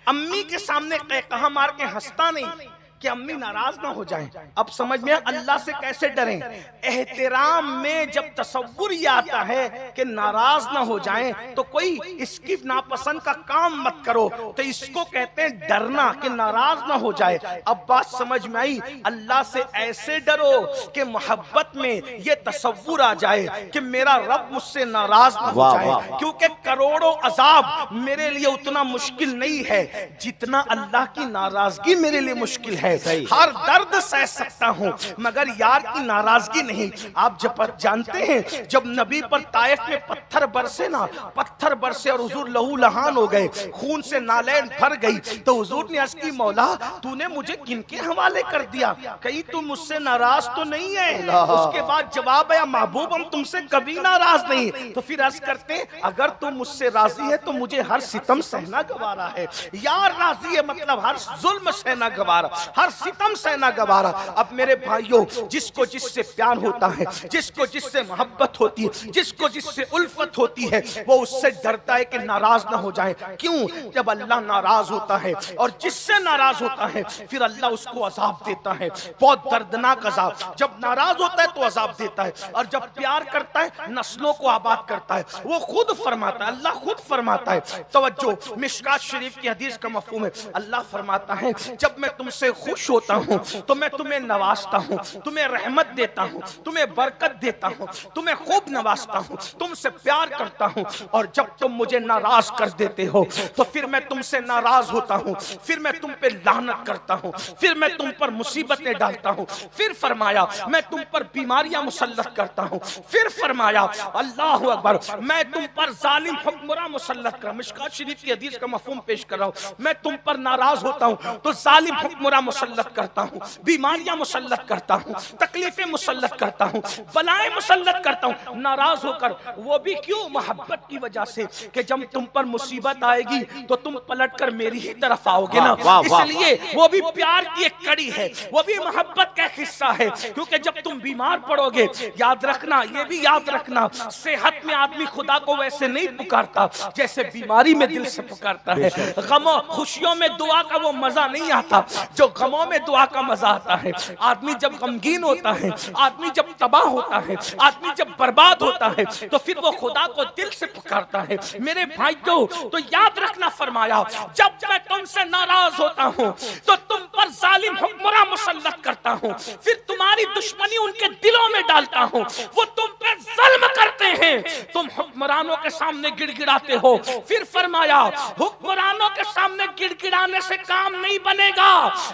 अम्मी के सामने कहा मार के हंसता नहीं कि अम्मी नाराज ना हो जाएं। अब समझ में अल्लाह से कैसे डरें? एहतराम में जब तसव्वुर ये आता है कि नाराज ना हो जाएं, तो कोई इसकी नापसंद का काम मत करो, तो इसको कहते हैं डरना कि नाराज ना हो जाए। अब बात समझ में आई? अल्लाह से ऐसे डरो कि मोहब्बत में ये तसव्वुर आ जाए कि मेरा रब मुझसे नाराज ना हो जाए, क्योंकि करोड़ों अजाब मेरे लिए उतना मुश्किल नहीं है जितना अल्लाह की नाराजगी मेरे लिए मुश्किल है। हर दर्द सह सकता हूं मगर यार की नाराजगी नहीं। आप जब जानते हैं जब नबी पर ताइफ में पत्थर बरसे ना, पत्थर बरसे और हुजूर लहू लहान हो गए, खून से नालैन भर गई, तो हुजूर ने अर्ज की, मौला तूने मुझे किनके हवाले कर दिया? कहीं तू मुझसे नाराज तो नहीं है? उसके बाद जवाब आया, महबूब हम तुमसे कभी नाराज नहीं। तो फिर अर्ज करते, अगर तू मुझसे राजी है तो मुझे हर सितम सहना गवारा है। यार राजी है मतलब हर जुल्म सहना गवारा, हर सितम सहना गवारा। अब मेरे भाइयों, जिसको जिससे प्यार होता है, जिसको जिससे मोहब्बत होती है, जिसको जिससे उल्फत होती है, वो उससे डरता है कि नाराज ना हो जाए। क्यों? जब अल्लाह नाराज होता है और जिससे नाराज होता है फिर अल्लाह उसको अजाब देता है, बहुत दर्दनाक अजाब। जब नाराज होता है तो अजाब देता है, और जब प्यार करता है नस्लों को आबाद करता है। वो खुद फरमाता है, अल्लाह खुद फरमाता है। तवज्जो, मिशकात शरीफ की हदीस का मफहूम है, अल्लाह फरमाता है, जब मैं तुमसे खुश होता हूं तो मैं तुम्हें नवाजता हूं, तुम्हें रहमत देता हूं, तुम्हें बरकत देता हूं, तुम्हें खूब नवाजता हूं, तुमसे प्यार करता हूं। और जब तुम मुझे नाराज कर देते हो तो फिर मैं तुमसे नाराज होता हूं, फिर मैं तुम पे लानत करता हूं, फिर मैं तुम पर मुसीबतें डालता हूं। फिर फरमाया, मैं तुम पर बीमारियां मुसल्लत करता हूं। फिर फरमाया, अल्लाह अकबर, मैं तुम पर जालिम हुक्मरां मुसल्लत कर। मिशकात शरीफ की हदीस का मफहूम पेश कर रहा हूं, मैं तुम पर नाराज होता हूं तो जालिम हुक्मरां मुसल्लत करता हूं, बीमारियां मुसल्लत करता हूं, तकलीफें मुसल्लत करता हूं, बलाएं मुसल्लत करता हूं, नाराज होकर। वो भी क्यों? मोहब्बत की वजह से, कि जब तुम पर मुसीबत आएगी तो तुम पलटकर मेरी ही तरफ आओगे ना। इसलिए वो भी प्यार की एक कड़ी है, वो भी मोहब्बत का हिस्सा है। क्योंकि जब तुम बीमार पड़ोगे, याद रखना, ये भी याद रखना, सेहत में आदमी खुदा को वैसे नहीं पुकारता जैसे बीमारी में दिल से पुकारता है। गमों खुशियों में दुआ का वो मजा नहीं आता जो गमों में दुआ का मजा आता है। आदमी जब गमगीन होता है, आदमी जब तबाह होता है, आदमी जब बर्बाद होता है तो फिर वो खुदा को दिल से पुकारता है। मेरे भाइयों, तो याद रखना फरमाया, जब मैं तुमसे नाराज होता हूँ तो तुम पर जालिम हुक्मरान मुसल्लत करता हूँ, फिर तुम्हारी दुश्मनी उनके दिलों में डालता हूँ, वो तुम पर जुल्म करते हैं, तुम हुक्मरानों के सामने गिड़गिड़ाते हो। फिर फरमाया हुक्मरानों के सामने गिड़गिड़ाने से काम नहीं बनेगा,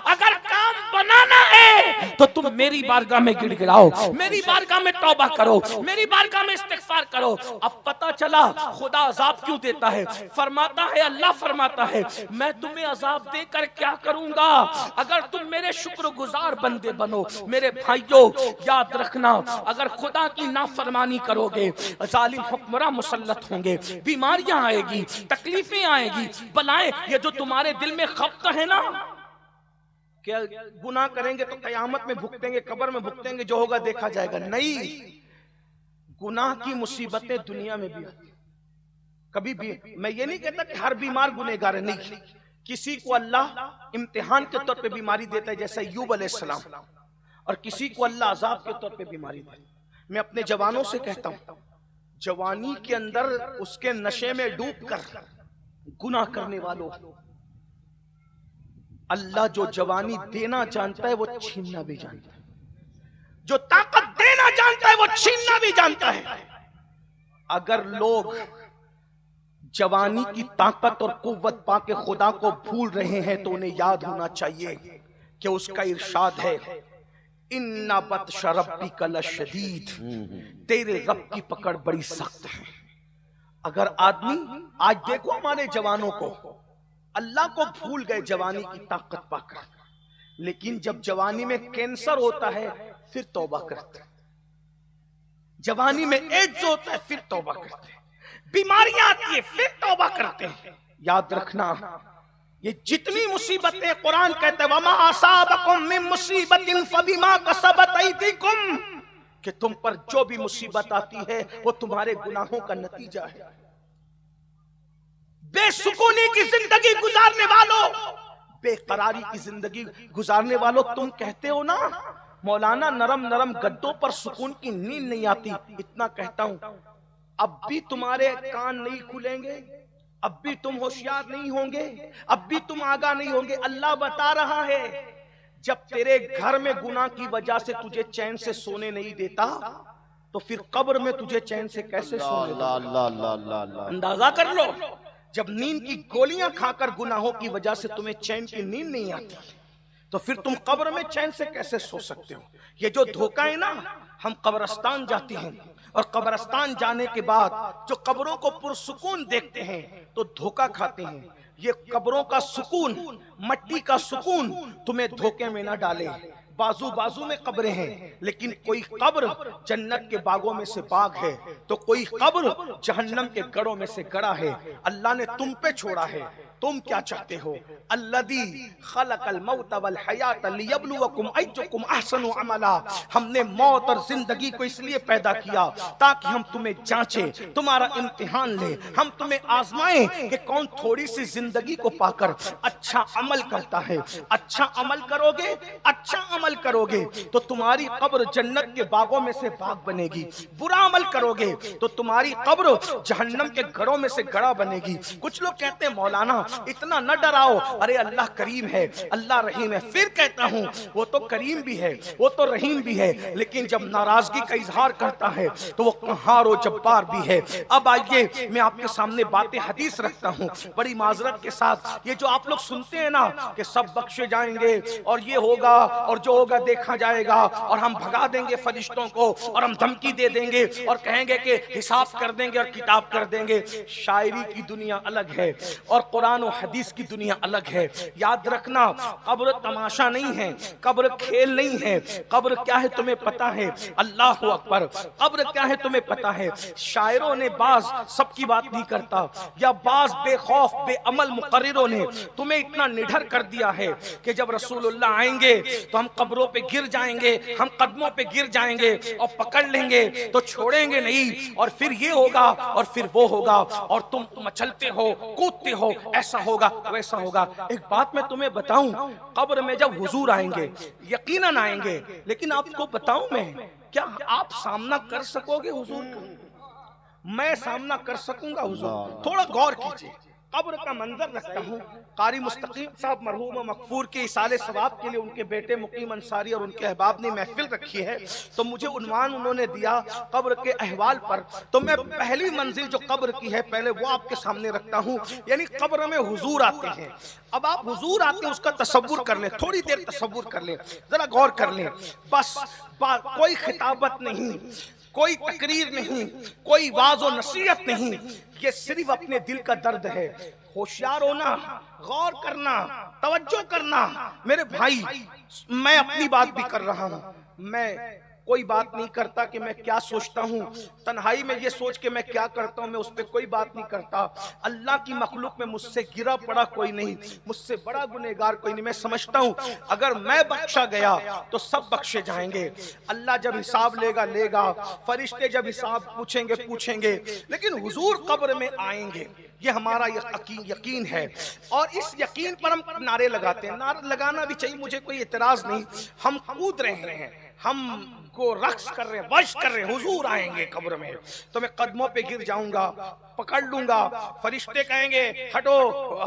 अगर काम बनाना है तो तुम मेरी बारगाह में गिड़गिड़ाओ, मेरी बारगाह में तौबा करो, मेरी बारगाह में इस्तिगफार करो। अब पता चला खुदा अजाब क्यों देता है। फरमाता है, अल्लाह फरमाता है, मैं तुम्हें अजाब देकर क्या करूंगा अगर तुम मेरे शुक्रगुजार बंदे बनो। मेरे भाइयों याद रखना, अगर खुदा की नाफरमानी करोगे जालिम हुक्मरान मुसल्लत होंगे, बीमारियां आएगी, तकलीफें आएगी, बलाएं, ये जो तुम्हारे दिल में खफ्त है ना, क्या गुनाह करेंगे तो कयामत में भुगतेंगे, कब्र में भुगतेंगे, जो होगा देखा जाएगा। नहीं, गुनाह की मुसीबतें दुनिया में भी आती, कभी भी। मैं ये नहीं कहता कि हर बीमार गुनहगार है, नहीं, किसी को अल्लाह इम्तिहान के तौर पे बीमारी देता है, जैसा अय्यूब अलैहिस्सलाम, और किसी को अल्लाह अजाब के तौर पे बीमारी देता है। मैं अपने जवानों से कहता हूं, जवानी के अंदर उसके नशे में डूब कर गुनाह करने वालों, अल्लाह जो जवानी देना जानता है वो छीनना भी जानता है, जो ताकत देना जानता है वो छीनना भी जानता है। अगर लोग जवानी की ताकत और कुव्वत पाके खुदा को भूल रहे हैं तो उन्हें याद होना चाहिए कि उसका इरशाद है, इन्ना बत्श रब्बिका लशदीद, तेरे रब की पकड़ बड़ी सख्त है। अगर आदमी, आज देखो हमारे जवानों को, अल्लाह को भूल गए जवानी की ताकत पाकर, लेकिन जब जवानी में कैंसर होता है फिर तौबा करते हैं, जवानी में एड्स होता है फिर तौबा करते हैं, बीमारियां आती है फिर तौबा करते हैं। याद रखना, ये जितनी मुसीबतें, कुरान कहते हैं वमा असाबकुम मिन मुसीबतिन फबिमा कसबत अयदीकुम, कि तुम पर जो भी मुसीबत आती है वो तुम्हारे गुनाहों का नतीजा है। बेसुकूनी की जिंदगी गुजारने वालों, बेकरारी की जिंदगी गुजारने वालों, तुम कहते हो ना मौलाना नरम नरम गद्दों पर सुकून की नींद नहीं आती, इतना कहता हूं, अब भी तुम्हारे कान नहीं खुलेंगे, अब भी तुम होशियार नहीं होंगे, अब भी तुम आगाह नहीं होंगे। अल्लाह बता रहा है, जब तेरे घर में गुनाह की वजह से तुझे चैन से सोने नहीं देता तो फिर कब्र में तुझे चैन से कैसे सोने देगा। अंदाजा कर लो, जब नींद की गोलियां खाकर गुनाहों की वजह से तुम्हें चैन की नींद नहीं आती तो फिर तुम कब्र में चैन से कैसे सो सकते हो। ये जो धोखा है ना, हम कब्रस्तान जाते हैं और कब्रस्तान जाने के बाद जो कब्रों को पुरसुकून देखते हैं तो धोखा खाते हैं। ये कब्रों का सुकून, मट्टी का सुकून तुम्हें धोखे में ना डाले। बाजू बाजू में कब्रें हैं, लेकिन कोई कब्र जन्नत के बागों में से बाग है तो कोई कब्र जहन्नम के गढ़ों में से गड़ा है। अल्लाह ने तुम पे छोड़ा है, तुम क्या चाहते हो। अल्लज़ी खलक़ल मौत वल हयात लियब्लुवकुम अय्युकुम अहसनु अमला, हमने मौत और जिंदगी को इसलिए पैदा किया ताकि हम तुम्हें जांचें, तुम्हारा इम्तिहान ले, हम तुम्हें आजमाएं कि कौन थोड़ी सी जिंदगी को पाकर अच्छा अमल करता है। अच्छा अमल करोगे, अच्छा अमल करोगे तो तुम्हारी कब्र जन्नत के बागों में से बाग बनेगी। बुरा अमल करोगे तो तुम्हारी कब्र जहन्नम के घरों में से गड़ा बनेगी। कुछ लोग कहते हैं मौलाना इतना न डराओ, अरे अल्लाह करीम है, अल्लाह रहीम है। फिर कहता हूं वो तो करीम भी है, वो तो रहीम भी है, लेकिन जब नाराजगी का इजहार करता है तो वो कहार और जब्बार भी है। अब आइए मैं आपके सामने बातें हदीस रखता हूं बड़ी माजरत के साथ। ये जो आप लोग सुनते हैं ना कि सब बख्शे जाएंगे और ये होगा और जो होगा देखा जाएगा और हम भगा देंगे फरिश्तों को और हम धमकी दे देंगे और कहेंगे कि हिसाब कर देंगे और किताब कर देंगे। शायरी की दुनिया अलग है और कुरान कुरान और हदीस की दुनिया अलग है। याद रखना, कब्र तमाशा नहीं है, कब्र खेल नहीं है। कब्र क्या है तुम्हें पता है? अल्लाह अकबर। कब्र क्या है तुम्हें पता है? शायरों ने बाज सबकी बात नहीं करता, या बाज बेखौफ बेअमल मुकर्रिरों ने तुम्हें इतना निडर कर दिया है कि जब रसूलुल्लाह आएंगे तो हम कब्रों पे गिर जाएंगे, हम कदमों पे गिर जाएंगे और पकड़ लेंगे तो छोड़ेंगे नहीं, और फिर ये होगा और फिर वो होगा, और तुम मचलते हो कूदते हो, ऐसा होगा वैसा होगा। एक बात मैं तुम्हें बताऊं, कब्र में जब हुजूर आएंगे, यकीनन आएंगे, लेकिन आपको बताऊं मैं, क्या आप सामना कर सकोगे हुजूर का? मैं सामना कर सकूंगा हुजूर? थोड़ा गौर कीजिए। कब्र का मंजर रखता हूँ। कारी मुस्तकीम साहब मरहूम मकफूर के इसाले सवाब के लिए उनके बेटे मुकीम अंसारी और उनके अहबाब ने महफिल रखी है, तो मुझे उन्वान उन्होंने दिया कब्र के अहवाल पर, तो मैं पहली मंजिल जो कब्र की है पहले वो आपके सामने रखता हूँ। यानी कब्र में हुजूर आते हैं। अब आप हुजूर आते हैं उसका तसव्वुर कर ले, थोड़ी देर तसव्वुर कर ले, जरा गौर कर ले। बस कोई खिताबत नहीं, कोई तकरीर नहीं, कोई वाज़ और नसीहत नहीं, ये सिर्फ अपने दिल का दर्द है। होशियार होना, गौर करना, तवज्जो करना। मेरे भाई, मैं अपनी बात भी कर रहा हूं, मैं कोई बात नहीं करता कि मैं क्या सोचता हूँ, तन्हाई में ये सोच के मैं क्या करता हूँ, मैं उस पर कोई बात नहीं करता। अल्लाह की मखलूक में मुझसे गिरा पड़ा कोई नहीं, मुझसे बड़ा गुनहगार कोई नहीं। मैं समझता हूँ अगर मैं बख्शा गया तो सब बख्शे जाएंगे। अल्लाह जब हिसाब लेगा लेगा, फरिश्ते जब हिसाब पूछेंगे पूछेंगे, लेकिन हुजूर कब्र में आएंगे, ये हमारा यकीन है। और इस यकीन पर हम नारे लगाते हैं। नारे लगाना भी चाहिए, मुझे कोई एतराज नहीं। हम कूद रहे हैं, हम को रक्स कर रहे हैं, वश कर रहे हैं। हुजूर आएंगे कब्र में तो मैं कदमों पे गिर जाऊंगा, पकड़ लूंगा। फरिश्ते कहेंगे हटो,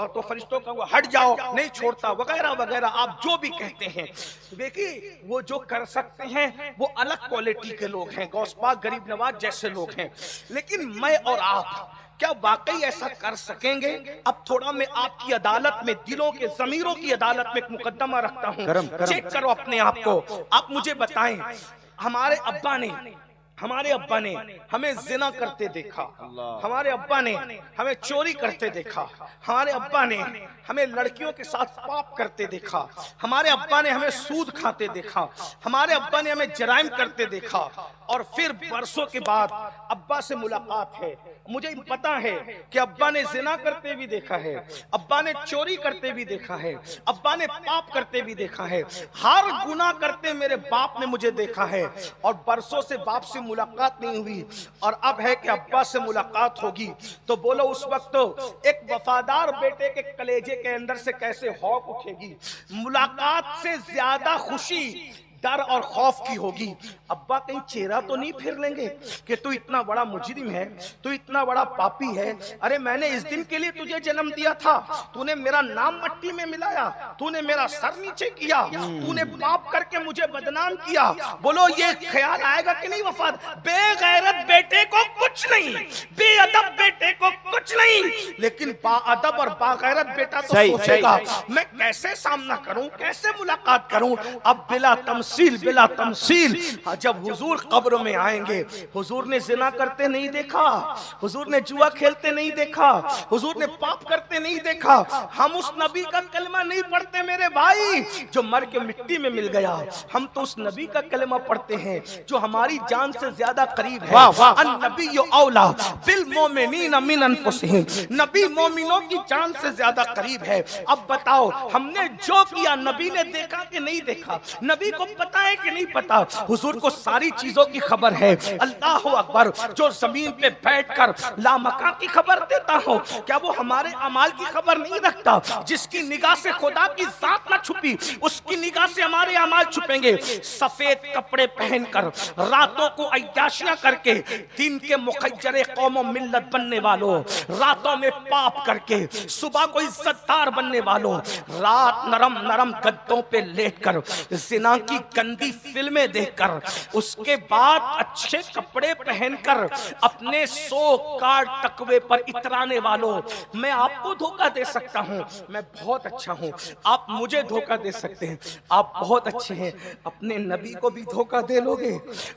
तो फरिश्तों कहूंगा हट जाओ, नहीं छोड़ता, वगैरह वगैरह, आप जो भी कहते हैं। देखिए, वो जो कर सकते हैं वो अलग क्वालिटी के लोग हैं, गौस पाक गरीब नवाज जैसे लोग हैं। लेकिन मैं और आप क्या वाकई ऐसा कर सकेंगे? अब थोड़ा मैं आपकी अदालत में, दिलों के ज़मीरों की अदालत में एक मुकद्दमा रखता हूँ। चेक करो अपने आप को, आप मुझे बताएं। हमारे अब्बा ने हमें जिना करते देखा, हमारे अब्बा ने हमें चोरी करते देखा, हमारे अब्बा ने हमें लड़कियों के साथ पाप करते देखा, हमारे अब्बा ने हमें सूद खाते देखा, हमारे अब्बा ने हमें जराइम करते देखा। और फिर बरसों के बाद अब्बा से मुलाकात है। मुझे पता है कि अब्बा ने जिना करते भी देखा है, अब्बा ने चोरी करते भी देखा है, अब्बा ने पाप करते भी देखा है, हर गुनाह करते मेरे बाप ने मुझे देखा है। और बरसों से बाप से मुलाकात नहीं हुई, और अब है कि अब्बा से मुलाकात होगी। तो बोलो उस वक्त तो एक वफादार बेटे के कलेजे के अंदर से कैसे हौक उठेगी। मुलाकात से ज्यादा खुशी डर और खौफ की होगी। अब्बा कहीं चेहरा तो नहीं फिर लेंगे कि तू इतना बड़ा मुजरिम है, तू इतना बड़ा पापी है, अरे मैंने इस दिन के लिए तुझे जन्म दिया था, तूने मेरा नाम मट्टी में मिलाया, तूने मेरा सर नीचे किया, तूने पाप करके मुझे बदनाम किया। बोलो ये ख्याल आएगा कि नहीं? वफाद बेगैरत बेटे को कुछ नहीं, बेअदब बेटे को कुछ नहीं, लेकिन बाअदब और बागैरत बेटा तो सोचेगा मैं कैसे सामना करूं, कैसे मुलाकात करूं। अब बिला तमसील जब हुजूर कब्र में आएंगे, हुजूर ने जिना करते नहीं देखा, हुजूर ने जुआ खेलते नहीं देखा, हुजूर ने पाप करते नहीं देखा। हम उस नबी का कलमा नहीं पढ़ते मेरे भाई जो मर के मिट्टी में मिल गया। हम तो उस नबी का कलमा पढ़ते हैं जो हमारी जान से ज्यादा करीब है। अन्नबिय्यु औला बिल मोमिनीन मिन अनफुसिहिम, नबी मोमिनों की जान से ज्यादा करीब है। अब बताओ हमने जो किया नबी ने देखा कि नहीं देखा? नबी को पता है कि नहीं पता? हुजूर को सारी चीजों की खबर है। अल्लाह अकबर। जो जमीन पे बैठकर लामका की खबर देता हो, क्या वो हमारे अमाल की खबर नहीं रखता? जिसकी निगाह से खुदा की जात न छुपी, उसकी निगाह से हमारे अमाल छुपेंगे। सफेद कपड़े पहनकर, रातों को अय्याशियां करके, दिन के मुखज्जरे कौम और मिल्लत बनने वालों, रातों में पाप करके सुबह को इज्जतदार बनने वालों, रात नरम नरम गद्दों पे लेटकर जिना की गंदी फिल्में देखकर, उसके बाद अच्छे कपड़े पहनकर अपने शो कार्ड तकवे पर इतराने वालों, मैं आपको धोखा दे सकता हूं, मैं बहुत अच्छा हूं, आप मुझे धोखा दे सकते हैं, आप बहुत अच्छे हैं, अपने नबी को भी धोखा दे लोगे,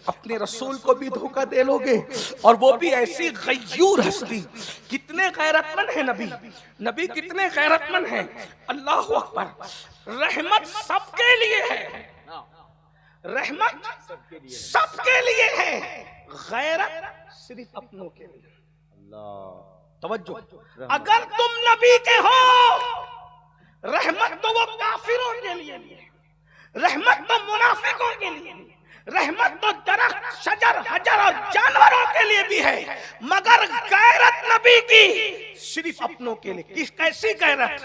अपने रसूल को भी धोखा दे लोगे, और वो भी ऐसी गयूर हस्ती। कितने गैरतमंद है नबी, नबी कितने गैरतमंद हैं। अल्लाह अकबर। रहमत सबके लिए है, रहमत सबके लिए है, गैरत सिर्फ अपनों के लिए। तवज्जो, अगर तुम नबी के हो, रहमत तो वो काफिरों के लिए, रहमत तो मुनाफिकों के लिए, रहमत तो दरख्त, शजर, हजर और जानवरों के लिए भी है, मगर गैरत नबी की सिर्फ अपनों के लिए। किस कैसी गैरत,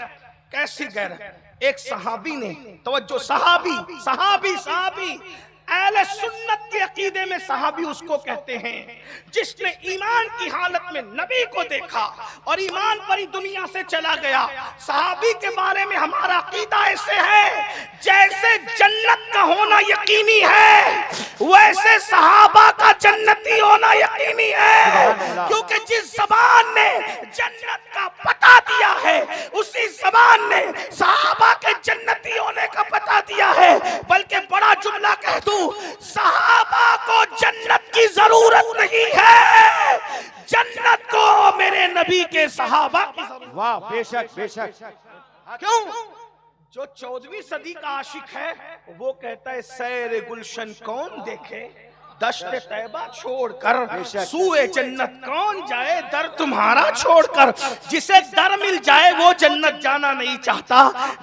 कैसी गैरत। एक सहाबी ने, तवज्जो, सहाबी सहाबी सहाबी अहले सुन्नत के अकीदे में सहाबी उसको कहते हैं जिसने ईमान की हालत में नबी को देखा और ईमान पर ही दुनिया से चला गया। सहाबी के बारे में हमारा अकीदा ऐसे है, जैसे जन्नत का होना यकीनी है, वैसे सहाबा का जन्नती होना यकीनी है। क्योंकि जिस ज़बान ने जन्नत का पता दिया है, उसी ज़बान ने सहाबा के जन्नती होने का पता दिया है। बल्कि बड़ा जुमला कह दूं, सहाबा को जन्नत की जरूरत नहीं है, जन्नत को मेरे नबी के सहाबा की जरूरत। वाह, बेशक बेशक। क्यों? जो 14वीं सदी का आशिक है वो कहता है सैर गुलशन कौन देखे, दश्त तैबा छोड़कर सूए जन्नत कौन जाए, दर तुम्हारा छोड़कर। जिसे दर मिल जाए वो जन्नत जाना नहीं चाहता,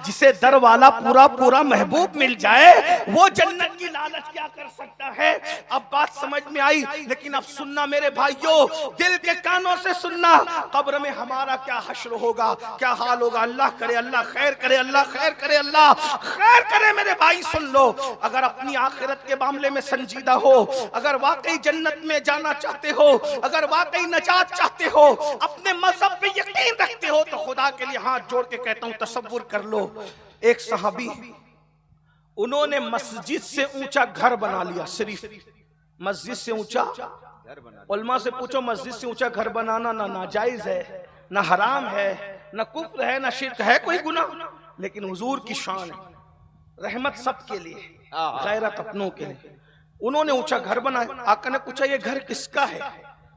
जिसे दर वाला पूरा पूरा महबूब मिल जाए वो जन्नत की लालच क्या कर सकता है। अब बात समझ में आई, लेकिन अब सुनना मेरे भाइयों, दिल के कानों से सुनना, कब्र में हमारा क्या हश्र होगा, क्या हाल होगा। अल्लाह करे, अल्लाह खैर करे, अल्लाह खैर करे, अल्लाह खैर करे। मेरे भाई सुन लो, अगर अपनी आखिरत के मामले में संजीदा हो, अगर वाकई जन्नत में जाना चाहते हो, अगर वाकई नजात चाहते हो, अपने मजहब पे यकीन रखते हो, तो खुदा के लिए हाथ जोड़ के कहता हूं, तसव्वुर कर लो, एक सहाबी, उन्होंने मस्जिद से ऊंचा घर बना लिया। सिर्फ मस्जिद से ऊंचा घर बना। उलमा से पूछो, मस्जिद से ऊंचा घर बनाना ना नाजायज है, ना हराम है, ना कुफ्र है, ना शिर्क है, कोई गुनाह, लेकिन हुजूर की शान है, रहमत सबके लिए, गैरत अपनों के लिए। उन्होंने ऊंचा घर बनाया। आका ने पूछा ये घर किसका है?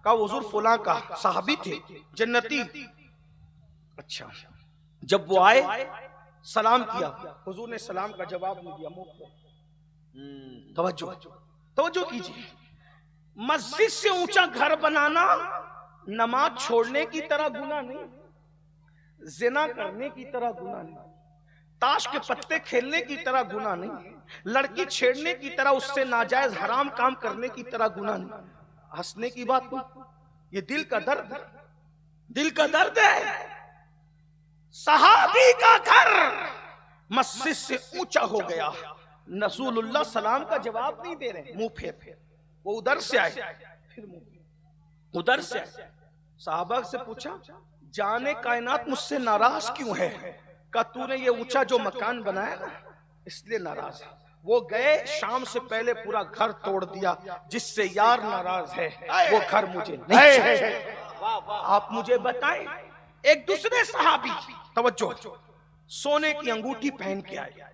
कहा हुजूर फुला का, साहबी थे जन्नती। अच्छा, जब वो आए सलाम किया, हुजूर ने सलाम का जवाब नहीं दिया, मुंह पे। तवज्जो तवज्जो कीजिए, मस्जिद से ऊंचा घर बनाना नमाज छोड़ने की तरह गुनाह नहीं, जिना करने की तरह गुनाह नहीं, ताश के पत्ते खेलने की तरह गुनाह नहीं, लड़की छेड़ने की तरह, उससे नाजायज हराम काम करने की तरह गुनाह नहीं। हंसने की बात नहीं, ये दिल का दर्द है, दिल का दर्द है। सहाबी का घर मस्जिद से ऊंचा हो गया, रसूलुल्लाह सलाम का जवाब नहीं दे रहे, मुंह फेर। वो उधर से आए, फिर मुंह उधर से आए। साहबा से पूछा, जाने कायनात मुझसे नाराज क्यों है? का तूने ये ऊंचा जो मकान बनाया ना, इसलिए नाराज है। वो गए, शाम से पहले पूरा घर तोड़ दिया, जिससे यार नाराज है वो घर मुझे नहीं चाहिए। आप मुझे बताएं, एक दूसरे सहाबी, तवज्जो, सोने की अंगूठी पहन के आए,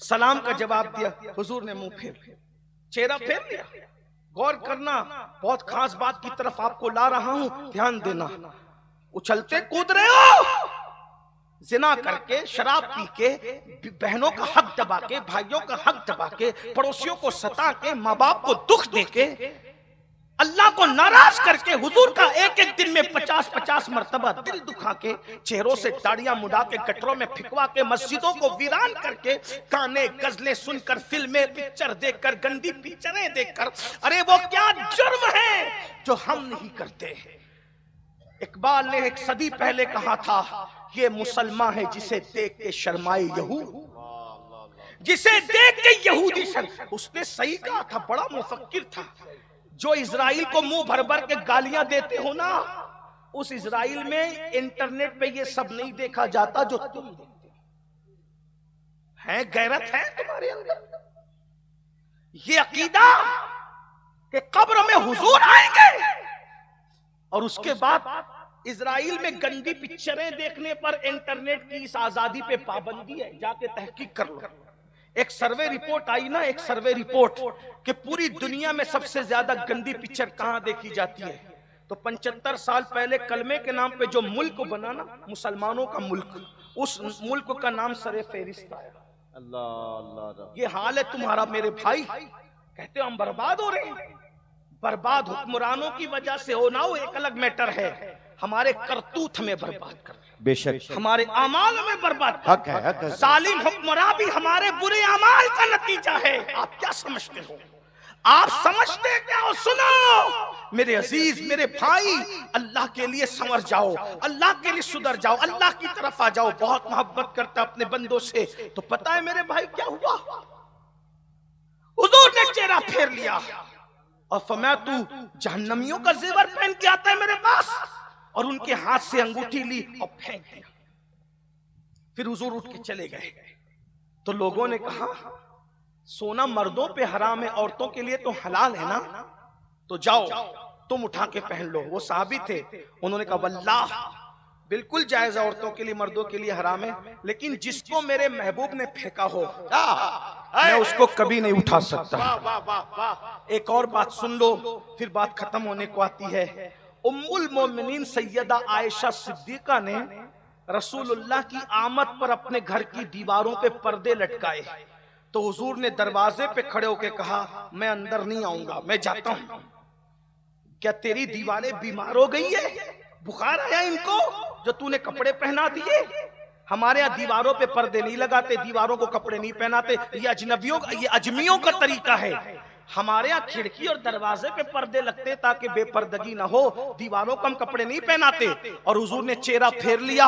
सलाम का जवाब दिया, हुजूर ने मुंह फेर, चेहरा फेर लिया। गौर करना, बहुत खास बात की तरफ आपको ला रहा हूं, ध्यान देना। उछलते कूद रहे हो, जिना करके, शराब पी के, बहनों का हक दबा के, भाइयों का हक दबा के, पड़ोसियों को सता के, माँ बाप को दुख दे के, अल्लाह को नाराज करके, हुजूर का एक एक दिन में 50-50 मर्तबा दिल दुखा के, चेहरों से ताड़ियां मुड़ा के, गटरों में फिकवा के, मस्जिदों को वीरान करके, गाने गजलें सुनकर, फिल्में पिक्चर देखकर, गंदी पिक्चरें देखकर, अरे वो क्या जुर्म है जो हम नहीं करते। इकबाल ने एक सदी पहले कहा था, ये मुसलमान है जिसे देख के शर्माए यहूद, जिसे देख के यहूदी शर्म। उसने सही कहा था, बड़ा मुफक्किर था। जो इजराइल को मुंह भर भर के गालियां देते हो ना, उस इजराइल में इंटरनेट पे ये सब नहीं देखा जाता जो तुम देखते हैं। गैरत है तुम्हारे अंदर, ये अकीदा कि कब्र में हुजूर आएंगे और उसके बाद इजराइल में गंदी पिक्चरें देखने पर इंटरनेट की इस आजादी पे पाबंदी है, जाके तहकीक कर लो। एक सर्वे रिपोर्ट आई ना, एक सर्वे रिपोर्ट कि पूरी दुनिया में सबसे ज्यादा गंदी पिक्चर कहां देखी जाती है, तो 75 साल पहले कलमे के नाम पे जो मुल्क बना ना, मुसलमानों का मुल्क, उस मुल्क का नाम सरे फेरिस्त आया। अल्लाह अल्लाह। ये हाल है तुम्हारा मेरे भाई। कहते हो हम बर्बाद हो रहे हैं। बर्बाद हुक्मरानों की वजह से हो ना हो एक अलग मैटर है, हमारे करतूत में बर्बाद कर, बेशक हमारे अमाल में बर्बाद कर। हक है, हक है। सालिम हुक्मरान भी हमारे बुरे अमाल का नतीजा है। आप क्या समझते हो? आप समझते क्या हो? सुनो मेरे अजीज, मेरे भाई, अल्लाह के लिए संवर जाओ, अल्लाह के लिए सुधर जाओ, अल्लाह की तरफ आ जाओ। बहुत मोहब्बत करता अपने बंदों से। तो पता है मेरे भाई क्या हुआ? हुजूर ने चेहरा फेर लिया और फरमाया तू जहन्नमियों का जेवर पहन के आता है मेरे पास, और उनके हाथ से अंगूठी ली और फेंक दिया। फिर हुजूर उठ के चले गए। तो लोगों ने कहा सोना मर्दों पे हराम है, औरतों के लिए तो हलाल है ना, तो जाओ तुम उठा के पहन लो। वो साहबी थे, उन्होंने कहा वल्लाह बिल्कुल जायज है, औरतों के लिए मर्दों के लिए हराम है, लेकिन जिसको मेरे महबूब ने फेंका हो मैं उसको कभी नहीं उठा सकता। एक और बात सुन लो, फिर बात खत्म होने को आती है। उम्मुल मोमिनीन सैयदा आयशा सिद्दीका ने रसूलुल्लाह की आमद पर अपने घर की दीवारों पे पर्दे लटकाए, तो हुजूर ने दरवाजे पे खड़े होकर कहा मैं अंदर नहीं आऊंगा, मैं जाता हूं। क्या तेरी दीवारें बीमार हो गई है? बुखार आया इनको जो तूने कपड़े पहना दिए? हमारे यहाँ दीवारों पे पर्दे नहीं लगाते, दीवारों को कपड़े नहीं पहनाते, ये अजनबियों का, ये अजमियों का तरीका है। हमारे यहाँ खिड़की और दरवाजे पे पर्दे लगते ताकि बेपर्दगी ना हो, दीवारों को हम कपड़े नहीं पहनाते। और हुजूर ने चेहरा फेर लिया।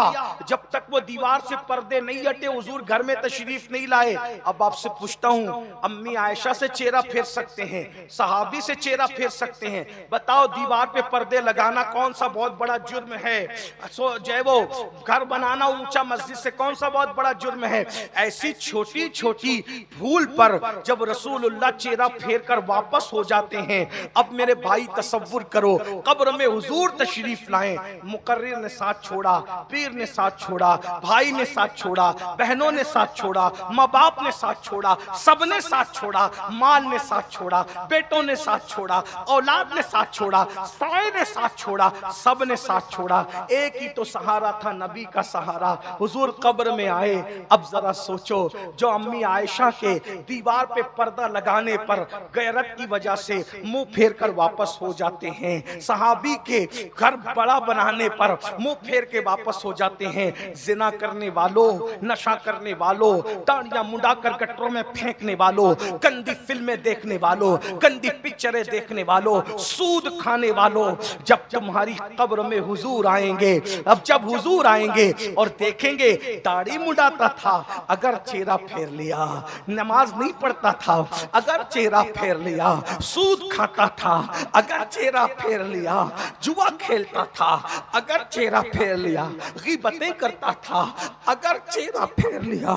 जब तक वो दीवार से पर्दे नहीं हटे हुजूर घर में तशरीफ नहीं लाए। अब आपसे पूछता हूँ, अम्मी आयशा से चेहरा फेर सकते हैं, सहाबी से चेहरा फेर सकते हैं, बताओ दीवार पे पर्दे लगाना कौन सा बहुत बड़ा जुर्म है? जो वो घर बनाना ऊंचा मस्जिद से कौन सा बहुत बड़ा जुर्म है? ऐसी छोटी छोटी भूल पर जब रसूलुल्लाह चेहरा फेर कर वापस हो जाते हैं। अब मेरे भाई तसव्वुर करो, कब्र में हुजूर तशरीफ लाए, मुकर्रिर ने साथ छोड़ा, पीर ने साथ छोड़ा, भाई ने साथ छोड़ा, बहनों ने साथ छोड़ा, माँ बाप ने साथ छोड़ा, सबने साथ छोड़ा, माल ने साथ छोड़ा, बेटों ने साथ छोड़ा, औलाद ने साथ छोड़ा, साए ने साथ छोड़ा, सब ने साथ छोड़ा। एक ही तो सहारा था, नबी का सहारा। हुजूर कब्र में आए। अब जरा सोचो, जो अम्मी आयशा के दीवार पे पर्दा लगाने पर गैरत की वजह से मुंह फेर कर वापस हो जाते हैं, सहाबी के घर बड़ा बनाने पर मुंह फेर के वापस हो जाते हैं, जिना करने वालों, नशा करने वालों, दाढ़ियां मुंडाकर गटरों में फेंकने वालों, गंदी फिल्में देखने वालों, गंदी पिक्चरें देखने वालों, सूद खाने वालों, जब तुम्हारी कब्र में हुजूर आएंगे, अब जब हुजूर आएंगे और देखेंगे दाढ़ी मुंडाता था अगर चेहरा फेर लिया, नमाज नहीं पढ़ता था अगर चेहरा फेर लिया, सूद खाता था अगर चेहरा फेर लिया, जुआ खेलता था अगर चेहरा फेर लिया, गीबतें करता था अगर चेहरा फेर लिया,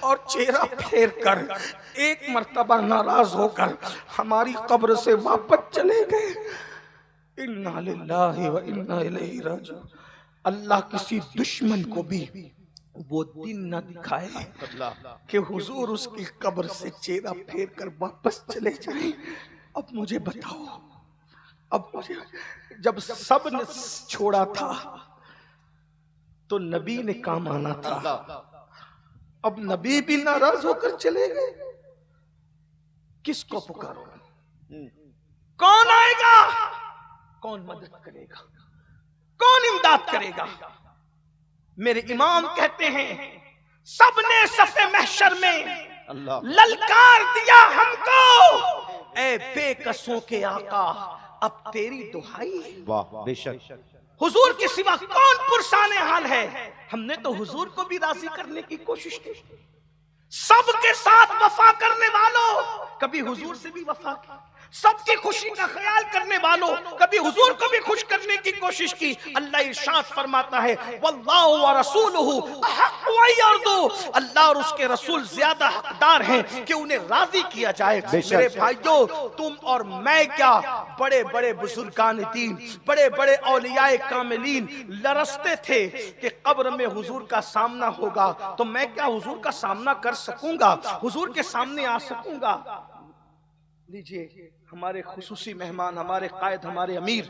और चेहरा फेर कर एक मर्तबा नाराज होकर हमारी कब्र से वापस चले गए। इन्ना लिल्लाहि व इन्ना इलैहि राजिऊन। अल्लाह किसी दुश्मन को भी वो दिन न दिखाए कि हुजूर उसकी कब्र से चेहरा फेर कर वापस चले जाए। अब मुझे बताओ, अब मुझे, जब सब ने छोड़ा था तो नबी ने काम आना था, अब नबी भी नाराज होकर चले गए, किसको पुकारो? कौन आएगा? कौन मदद करेगा? कौन इमदाद करेगा? मेरे इमाम कहते हैं सबने सफे महशर में ललकार दिया हमको, ए बेकसों के आका अब तेरी दुहाई। वाह बेशक। हुजूर के सिवा कौन पुरसाने हाल है? हमने तो हुजूर को भी राजी करने की कोशिश की। सबके साथ वफा करने वालों, कभी हुजूर से भी वफा की, सबकी खुशी का ख्याल करने वालों, कभी हुजूर को भी खुश करने की कोशिश की। अल्लाह इरशाद फरमाता है वल्लाहु व रसूलुहु अहqqu अन यर्दू, अल्लाह और उसके रसूल ज्यादा हकदार हैं कि उन्हें राजी किया जाए। मेरे भाइयों, तुम और मैं क्या, बड़े बड़े बुजुर्गान दीन, बड़े बड़े औलियाए कामिलीन लरसते थे कि कब्र में हुजूर का सामना होगा, तो मैं क्या हुजूर का सामना कर सकूंगा, हुजूर के सामने आ सकूंगा? लीजिए, हमारे खुसूसी मेहमान, हमारे कायद, हमारे अमीर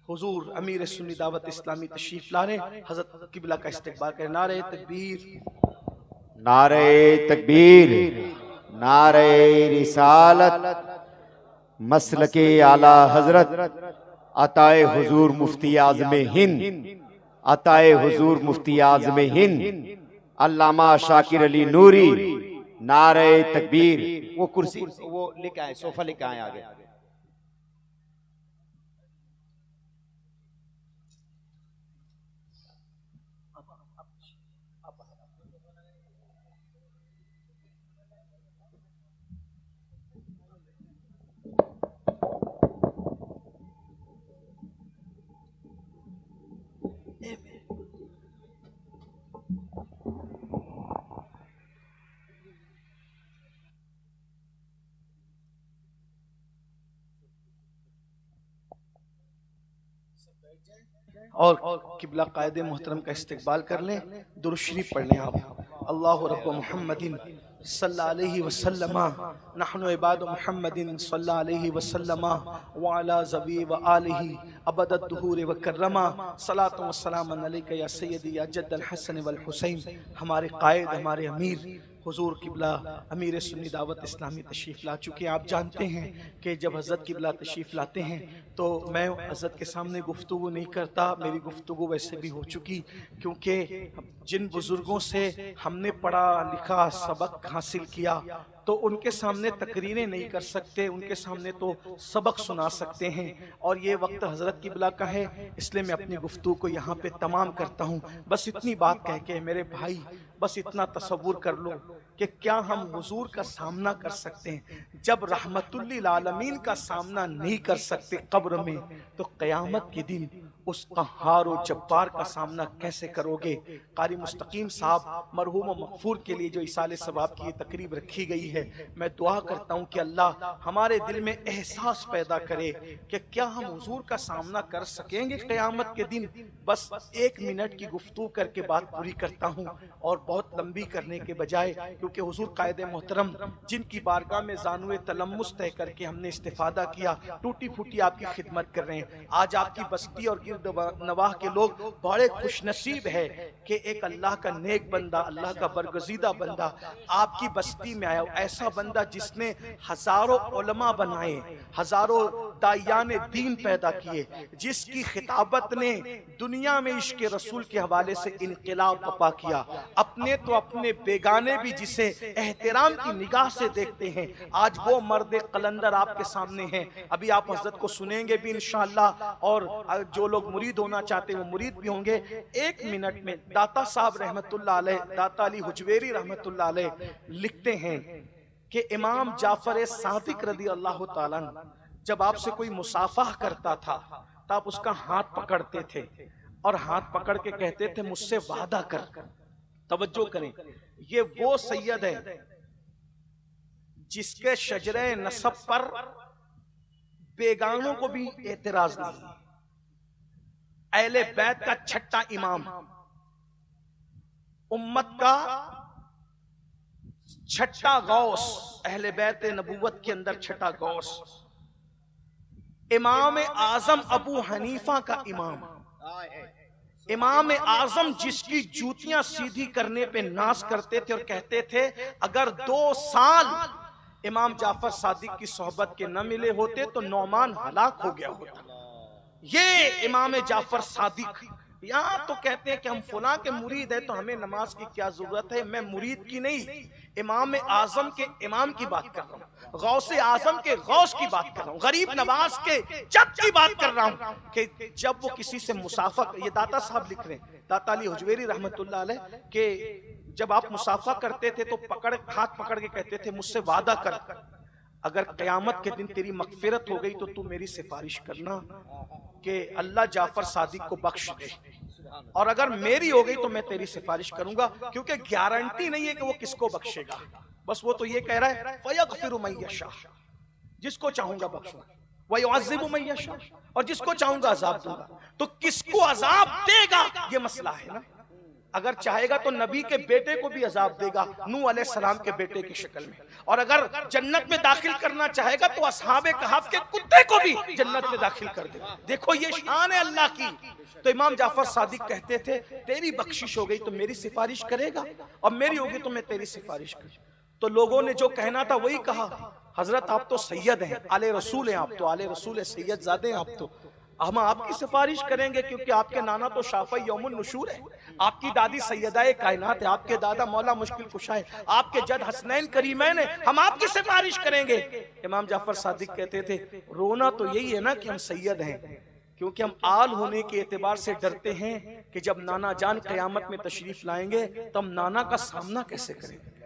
हुजूर अमीर सुन्नी दावत इस्लामी तशरीफ ला रहे। हजरत किबला का इस्तकबाल करें। नारे तकबीर, नारे तकबीर, नारे रिसालत, मसलके आला हजरत, अताए हुजूर मुफ्ती आज़म हिंद, अताए हुजूर मुफ्ती आज़म हिंद अल्लामा शाकिर अली नूरी। नारे तकबीर। वो कुर्सी वो लेके आए, सोफा लेके आए आगे। और किबला कायदे मोहतरम का इस्तकबाल कर लें, दुरूद शरीफ पढ़ लें आप। अल्लाहु रब्ब मुहम्मदिन सल्लल्लाहु अलैहि वसल्लम, नहनु इबादु मुहम्मदिन सल्लल्लाहु अलैहि वसल्लम व अला ज़बी व आलिहि अबदद दुहूर व कररमा, सलातु व सलाम अलैका या सय्यदी या जद्दल हसन वल हुसैन। हमारे कायद, हमारे अमीर हुजूर किबला अमीर सुन्नी दावत इस्लामी तशरीफ़ ला चुके हैं। आप जानते हैं कि जब हज़रत किबला तशरीफ़ लाते हैं तो मैं हज़रत के सामने गुफ्तगू नहीं करता, मेरी गुफ्तगू वैसे भी हो चुकी, क्योंकि जिन बुज़ुर्गों से हमने पढ़ा लिखा सबक हासिल किया तो उनके सामने तकरीरें नहीं कर सकते, उनके सामने तो सबक सुना सकते हैं। और ये वक्त हज़रत किबला का है, इसलिए मैं अपनी गुफ्तगू को यहाँ पे तमाम करता हूँ। बस इतनी बात कह के मेरे भाई, बस इतना तसव्वुर कर लो कि क्या हम हुजूर का सामना कर सकते हैं? जब रहमतुल्लिल आलमीन का सामना नहीं कर सकते कब्र में, तो क़यामत के दिन उस क़हार और जब्बार का सामना कैसे करोगे? कारी मुस्तकीम साहब मरहूम व मग़फ़ूर के लिए जो इसाले सवाब की ये तकरीब रखी गई है, मैं दुआ करता हूँ कि अल्लाह हमारे दिल में एहसास पैदा करे कि क्या हम हुजूर का सामना कर सकेंगे क़यामत के दिन। बस 1 मिनट की गुफ्तगू करके बात पूरी करता हूँ, और बहुत लंबी करने के बजाय, क्योंकि हुजूर कायदे मोहतरम जिनकी बारगाह में जानुए तलम्मुस तय करके हमने इस्तिफादा किया, टूटी फूटी आपकी खिदमत कर रहे हैं। आज आपकी बस्ती और गिरद नवाह के लोग बड़े खुशनसीब है कि एक अल्लाह का नेक बंदा, अल्लाह का बरगजीदा बंदा आपकी बस्ती में आया। ऐसा बंदा जिसने हजारों उलमा बनाए, हजारों दायान दीन पैदा किए, जिसकी खिताबत ने दुनिया में इश्क रसूल के हवाले से इनकलाब बपा किया। अपने तो अपने बेगाने भी जिसे एहतराम की निगाह से देखते हैं, आज वो मर्द कलंदर आपके सामने हैं। अभी आप हजरत को सुनेंगे भी इंशाअल्लाह, और जो लोग मुरीद होना चाहते हैं वो मुरीद भी होंगे। 1 मिनट में दाता साहब रहमतुल्लाह अलैह, दाता अली हुजवेरी रहमतुल्लाह अलैह लिखते हैं कि इमाम जाफर सादिक रदी अल्लाह ताला अन्हु जब आपसे कोई मुसाफा करता था तो आप उसका हाथ पकड़ते थे और हाथ पकड़ के कहते थे मुझसे वादा कर। तवज्जो करें, ये वो सैयद है जिसके शजरे नसब पर बेगानों को भी एतराज नहीं। अहले बैत का छठा इमाम, उम्मत का छठा गौस, अहले बैत नबूवत के अंदर छठा गौस, इमाम आजम अबू हनीफा का इमाम, इमाम आजम जिसकी जूतियां सीधी करने पे नाज करते थे और कहते थे अगर 2 साल इमाम जाफर सादिक की सोहबत के न मिले होते तो नौमान हलाक हो गया होता। ये इमाम जाफर सादिक, यहाँ तो कहते हैं कि हम फुला के मुरीद है तो हमें नमाज की क्या जरूरत है। मैं मुरीद की नहीं, इमाम आजम के इमाम की बात कर रहा हूँ, गौसे आजम के गौस की बात कर रहा हूँ, गरीब नवाज के जब की बात कर रहा हूँ कि जब वो किसी से मुसाफा, ये दाता साहब लिख रहे हैं, दाता अली हुजवेरी रहमतुल्लाह अलैह, कि जब आप मुसाफा करते थे तो हाथ पकड़ के कहते थे मुझसे वादा कर। अगर क़यामत के दिन तेरी मग़फ़िरत हो गई तो तू मेरी सिफारिश करना कि अल्लाह जाफर सादिक को बख्श दे, और अगर मेरी हो गई तो मैं तेरी सिफारिश करूंगा, क्योंकि गारंटी नहीं है कि वो किसको बख्शेगा। बस वो तो ये कह रहा है फयग़फ़िरु मन यशा, जिसको चाहूंगा बख्शूंगा, वयुअज़्ज़िबु मन यशा, और जिसको चाहूंगा अजाब दूंगा। तो किसको अजाब देगा ये मसला है ना। अगर चाहेगा तो नबी के बेटे को भी अजाब देगा, नूह अलैहिस्सलाम के बेटे की शक्ल में, और अगर जन्नत में दाखिल करना चाहेगा तो अस्हाबे कहफ के कुत्ते को भी जन्नत में दाखिल कर देगा। देखो ये शान है अल्लाह की। तो इमाम जाफर सादिक कहते थे तेरी बख्शिश हो गई तो मेरी सिफारिश करेगा, और मेरी होगी तो मैं तेरी सिफारिश करूँ। तो लोगों ने जो कहना था वही कहा, हजरत आप तो सैयद हैं, आले रसूल हैं, आप तो आले रसूल है, सैयद ज़ादे हैं आप तो, हम आपकी सिफारिश करेंगे क्योंकि आपके नाना तो शाफ़ई यौमुन नुशूर है, आपकी दादी सैयदाए कायनात है, आपके दादा मौला मुश्किल कुशा है, आपके जद हसनैन करीमैन है, हम आपकी सिफारिश करेंगे। इमाम जाफर सादिक कहते थे रोना तो यही है ना कि हम सैयद हैं, क्योंकि हम आल होने के एतबार से डरते हैं कि जब नाना जान क़यामत में तशरीफ लाएंगे तो हम नाना का सामना कैसे करेंगे।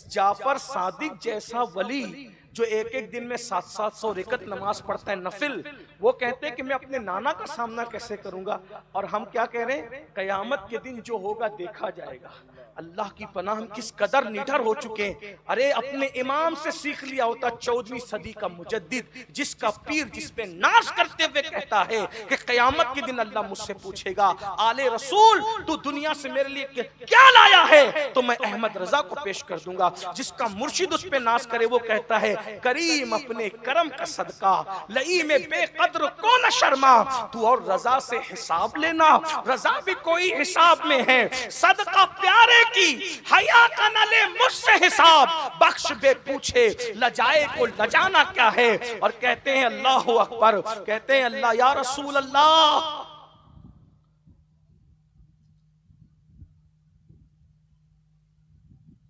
जाफर सादिक जैसा वली जो एक एक दिन में 700 रकत नमाज पढ़ता है नफिल, वो कहते हैं कि मैं अपने नाना का सामना कैसे करूंगा। और हम क्या कह रहे हैं, क़यामत के दिन जो होगा देखा जाएगा। अल्लाह की पनाह, हम किस कदर निडर हो चुके हैं। अरे अपने इमाम से सीख लिया होता 14वीं सदी का मुजद्दिद, जिसका पीर जिस पे नाज करते हुए कहता है कि क़यामत के दिन अल्लाह मुझसे पूछेगा आले रसूल तू दुनिया से मेरे लिए क्या लाया है, तो मैं अहमद रजा को पेश कर दूंगा। जिसका मुर्शिद उस पे नाज करे वो कहता है करीम अपने करम का सदका लई में बेकद्र को न शर्मा, तू और रजा से हिसाब लेना, रजा भी कोई हिसाब में है, सदका प्यारे की हया का न ले मुझसे हिसाब, बख्श बे पूछे लजाए को लजाना क्या है। और कहते हैं अल्लाह अकबर, कहते हैं अल्लाह या रसूल अल्लाह,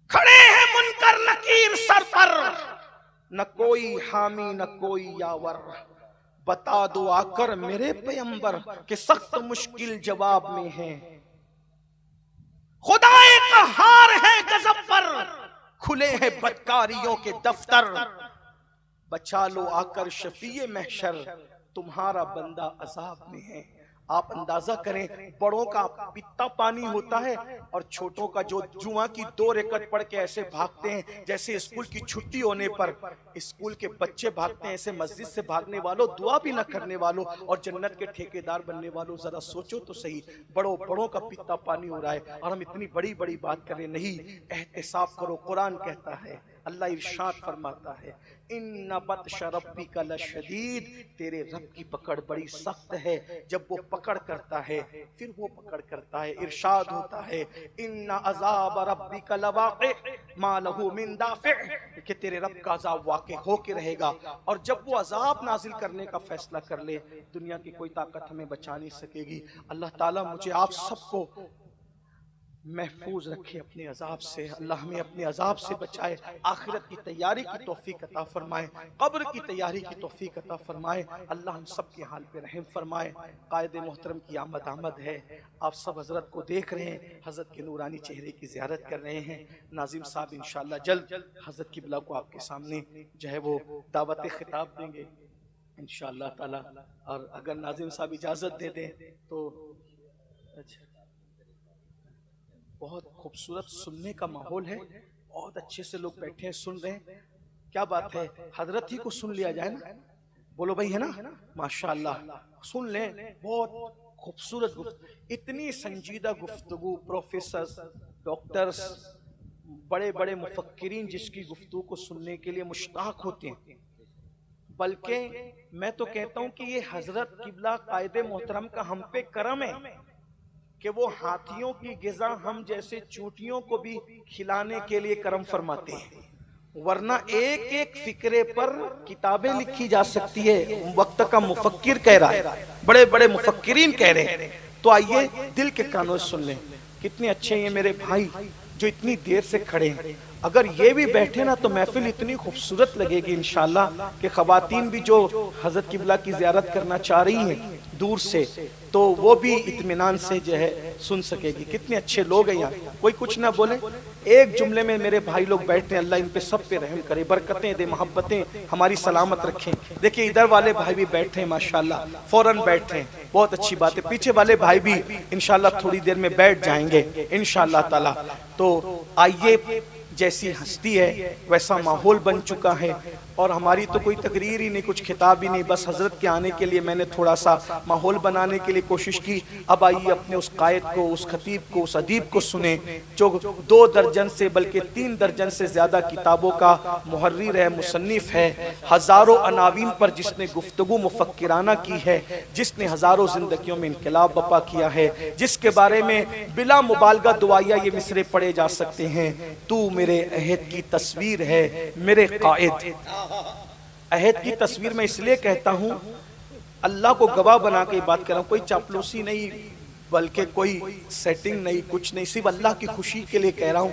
खड़े हैं मुनकर नकीर सर पर, न कोई हामी न कोई यावर, बता दो आकर मेरे पैगंबर के सख्त मुश्किल जवाब में है, खुदाए का हार है गजब पर, खुले हैं बदकारियों के दफ्तर, बचा लो आकर शफीए महशर, तुम्हारा बंदा अजाब में है। आप अंदाजा करें, बड़ों का पित्ता पानी होता है और छोटों का जो जुआ की 2 रकत पढ़ के ऐसे भागते हैं जैसे स्कूल की छुट्टी होने पर स्कूल के बच्चे भागते हैं, ऐसे मस्जिद से भागने वालों, दुआ भी न करने वालों और जन्नत के ठेकेदार बनने वालों, जरा सोचो तो सही, बड़ों का पित्ता पानी हो रहा है और हम इतनी बड़ी बड़ी बात कर रहे हैं। नहीं, एहतिसाब करो। कुरान कहता है, अल्लाह इरशाद फरमाता है इन्ना बत्श रब्बिका लशदीद, तेरे रब की पकड़ बड़ी सख्त है। जब वो पकड़ करता है फिर वो पकड़ करता है। इरशाद होता है इन्ना अज़ाब रब्बिका लवाक़ि मा लहू मिन दाफ़िअ, कि तेरे रब का अज़ाब वाक़ि होके रहेगा। और जब वो अज़ाब नाजिल करने का फैसला कर ले, दुनिया की कोई ताकत हमें बचा नहीं सकेगी। अल्लाह ताला मुझे आप सबको महफूज रखे अपने अजाब से, अल्लाह हमें अपने अजाब से बचाए, आखिरत की तैयारी की तौफीक अता फरमाए, कब्र की तैयारी की तौफीक अता फरमाए। अल्लाह हम सब के हाल पे रहम फरमाए। कायदे मोहतरम की आमद है, आप सब हजरत को देख रहे हैं, हजरत के नूरानी चेहरे की ज़ियारत कर रहे हैं। नाजिम साहब इंशाअल्लाह जल्द हजरत की बिला को आपके सामने जो है वो दावत खिताब देंगे इंशाअल्लाह ताला। और अगर नाजिम साहब इजाज़त दे दें तो अच्छा, बहुत खूबसूरत सुनने का माहौल है, बहुत अच्छे से लोग बैठे हैं सुन रहे हैं। क्या बात है, हजरत ही को सुन लिया जाए ना, बोलो भाई, है ना, माशाअल्लाह, सुन लें। बहुत खूबसूरत गुफ्तगू, इतनी संजीदा गुफ्तगू, प्रोफेसर, डॉक्टर्स, बड़े बड़े मुफक्किरीन जिसकी गुफ्तगू को सुनने के लिए मुश्ताक होते हैं। बल्कि मैं तो कहता हूँ कि ये हजरत किबला कायदे मोहतरम का हम पे करम है कि वो हाथियों की गिज़ा हम जैसे चूंटियों को भी खिलाने के लिए करम फरमाते हैं। वरना एक एक फिक्रे पर किताबें लिखी जा सकती है। वक्त का मुफक्किर कह रहा है, बड़े बड़े मुफक्किरीन कह रहे हैं। तो आइए दिल के कानों से सुन लें। कितने अच्छे हैं मेरे भाई जो इतनी देर से खड़े हैं। अगर ये भी बैठे ना तो महफिल इतनी खूबसूरत लगेगी इंशाल्लाह कि खवातीन भी जो हजरत किबला की ज़ियारत करना चाह रही हैं दूर से, तो वो भी इत्मीनान से जो है सुन सकेगी। कितने अच्छे लोग हैं यहाँ, कोई कुछ ना बोले, एक जुमले में मेरे भाई लोग बैठे हैं, अल्लाह इन पे सब पे रहम करे, बरकतें दे, मोहब्बतें हमारी सलामत रखें। देखिए इधर वाले भाई भी बैठे हैं माशाल्लाह, फौरन बैठे हैं, बहुत अच्छी बात है। पीछे वाले भाई भी इंशाल्लाह थोड़ी देर में बैठ जाएंगे इंशाल्लाह ताला। तो आइए, जैसी हस्ती है वैसा माहौल बन चुका है, और हमारी तो कोई तकरीर ही नहीं, कुछ खिताब ही नहीं, बस हजरत के आने के लिए मैंने थोड़ा सा माहौल बनाने के लिए कोशिश की। अब आइए अपने उस कायद को, उस खतीब को, उस अदीब को सुने जो 2 दर्जन से बल्कि 3 दर्जन से ज्यादा किताबों का मुहर्रिर है, मुसन्निफ है, हजारों अनावीन पर जिसने गुफ्तगू मुफक्किराना की है, जिसने हजारों जिंदगियों में इनकलाब बपा किया है, जिसके बारे में बिला मुबालगा दुआया ये मिसरे पढ़े जा सकते हैं। तू मेरे अहद की तस्वीर है मेरे कायद। अहद की तस्वीर मैं इसलिए कहता हूं, अल्लाह को गवाह बना के बात कर रहा हूं, कोई चापलूसी नहीं, बल्कि कोई सेटिंग नहीं, कुछ नहीं, सिर्फ अल्लाह की खुशी के लिए कह रहा हूं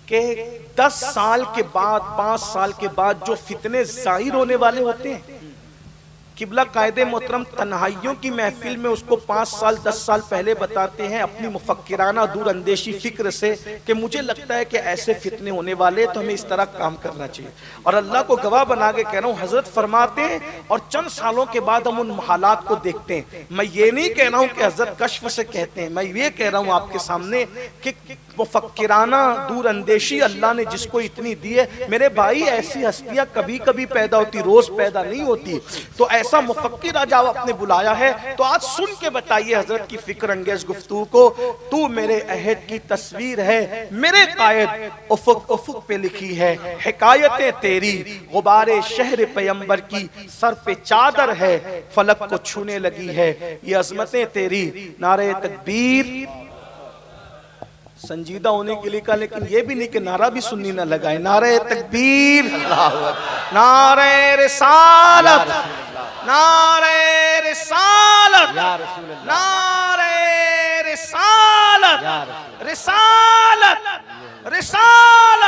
कि 10 साल के बाद, 5 साल के बाद जो फितने जाहिर होने वाले होते हैं, किबला कायदे मोहतरम तन्हाइयों की महफिल में उसको 5 साल 10 साल पहले बताते हैं अपनी मुफक्किराना दूर अंदेशी फिक्र से कि मुझे लगता है कि ऐसे फितने होने वाले, तो हमें इस तरह काम करना चाहिए। और अल्लाह को गवाह बना के कह रहा हूँ, हजरत फरमाते हैं और चंद सालों के बाद हम उन हालात को देखते हैं। मैं ये नहीं कह रहा हूँ कि हजरत कश्फ से कहते हैं, मैं ये कह रहा हूँ आपके सामने कि मुफक्किराना दूर अंदेशी अल्लाह ने जिसको इतनी दी है, मेरे भाई ऐसी हस्तियां कभी कभी पैदा होती, रोज पैदा नहीं होती। तो ऐसा मुफक्किर आज आपने बुलाया है, तो आज सुन के बताइए हजरत की फिक्र अंगेज गुफ्तगू को। तू मेरे अहद की तस्वीर है मेरे कायद, उफुक उफुक पे लिखी है हिकायतें तेरी, गुबारे शहर पैगंबर की सर पे चादर है, फलक को छूने लगी है ये अजमतें तेरी। नारे तकबीर, संजीदा होने के लिए कहा, लेकिन ये भी नहीं कि नारा भी सुन्नी ना लगाए। नारे तकबीर, नारे रिसालत, नारे रिसालत, नारे रिसालत, रिसालत, रिसालत।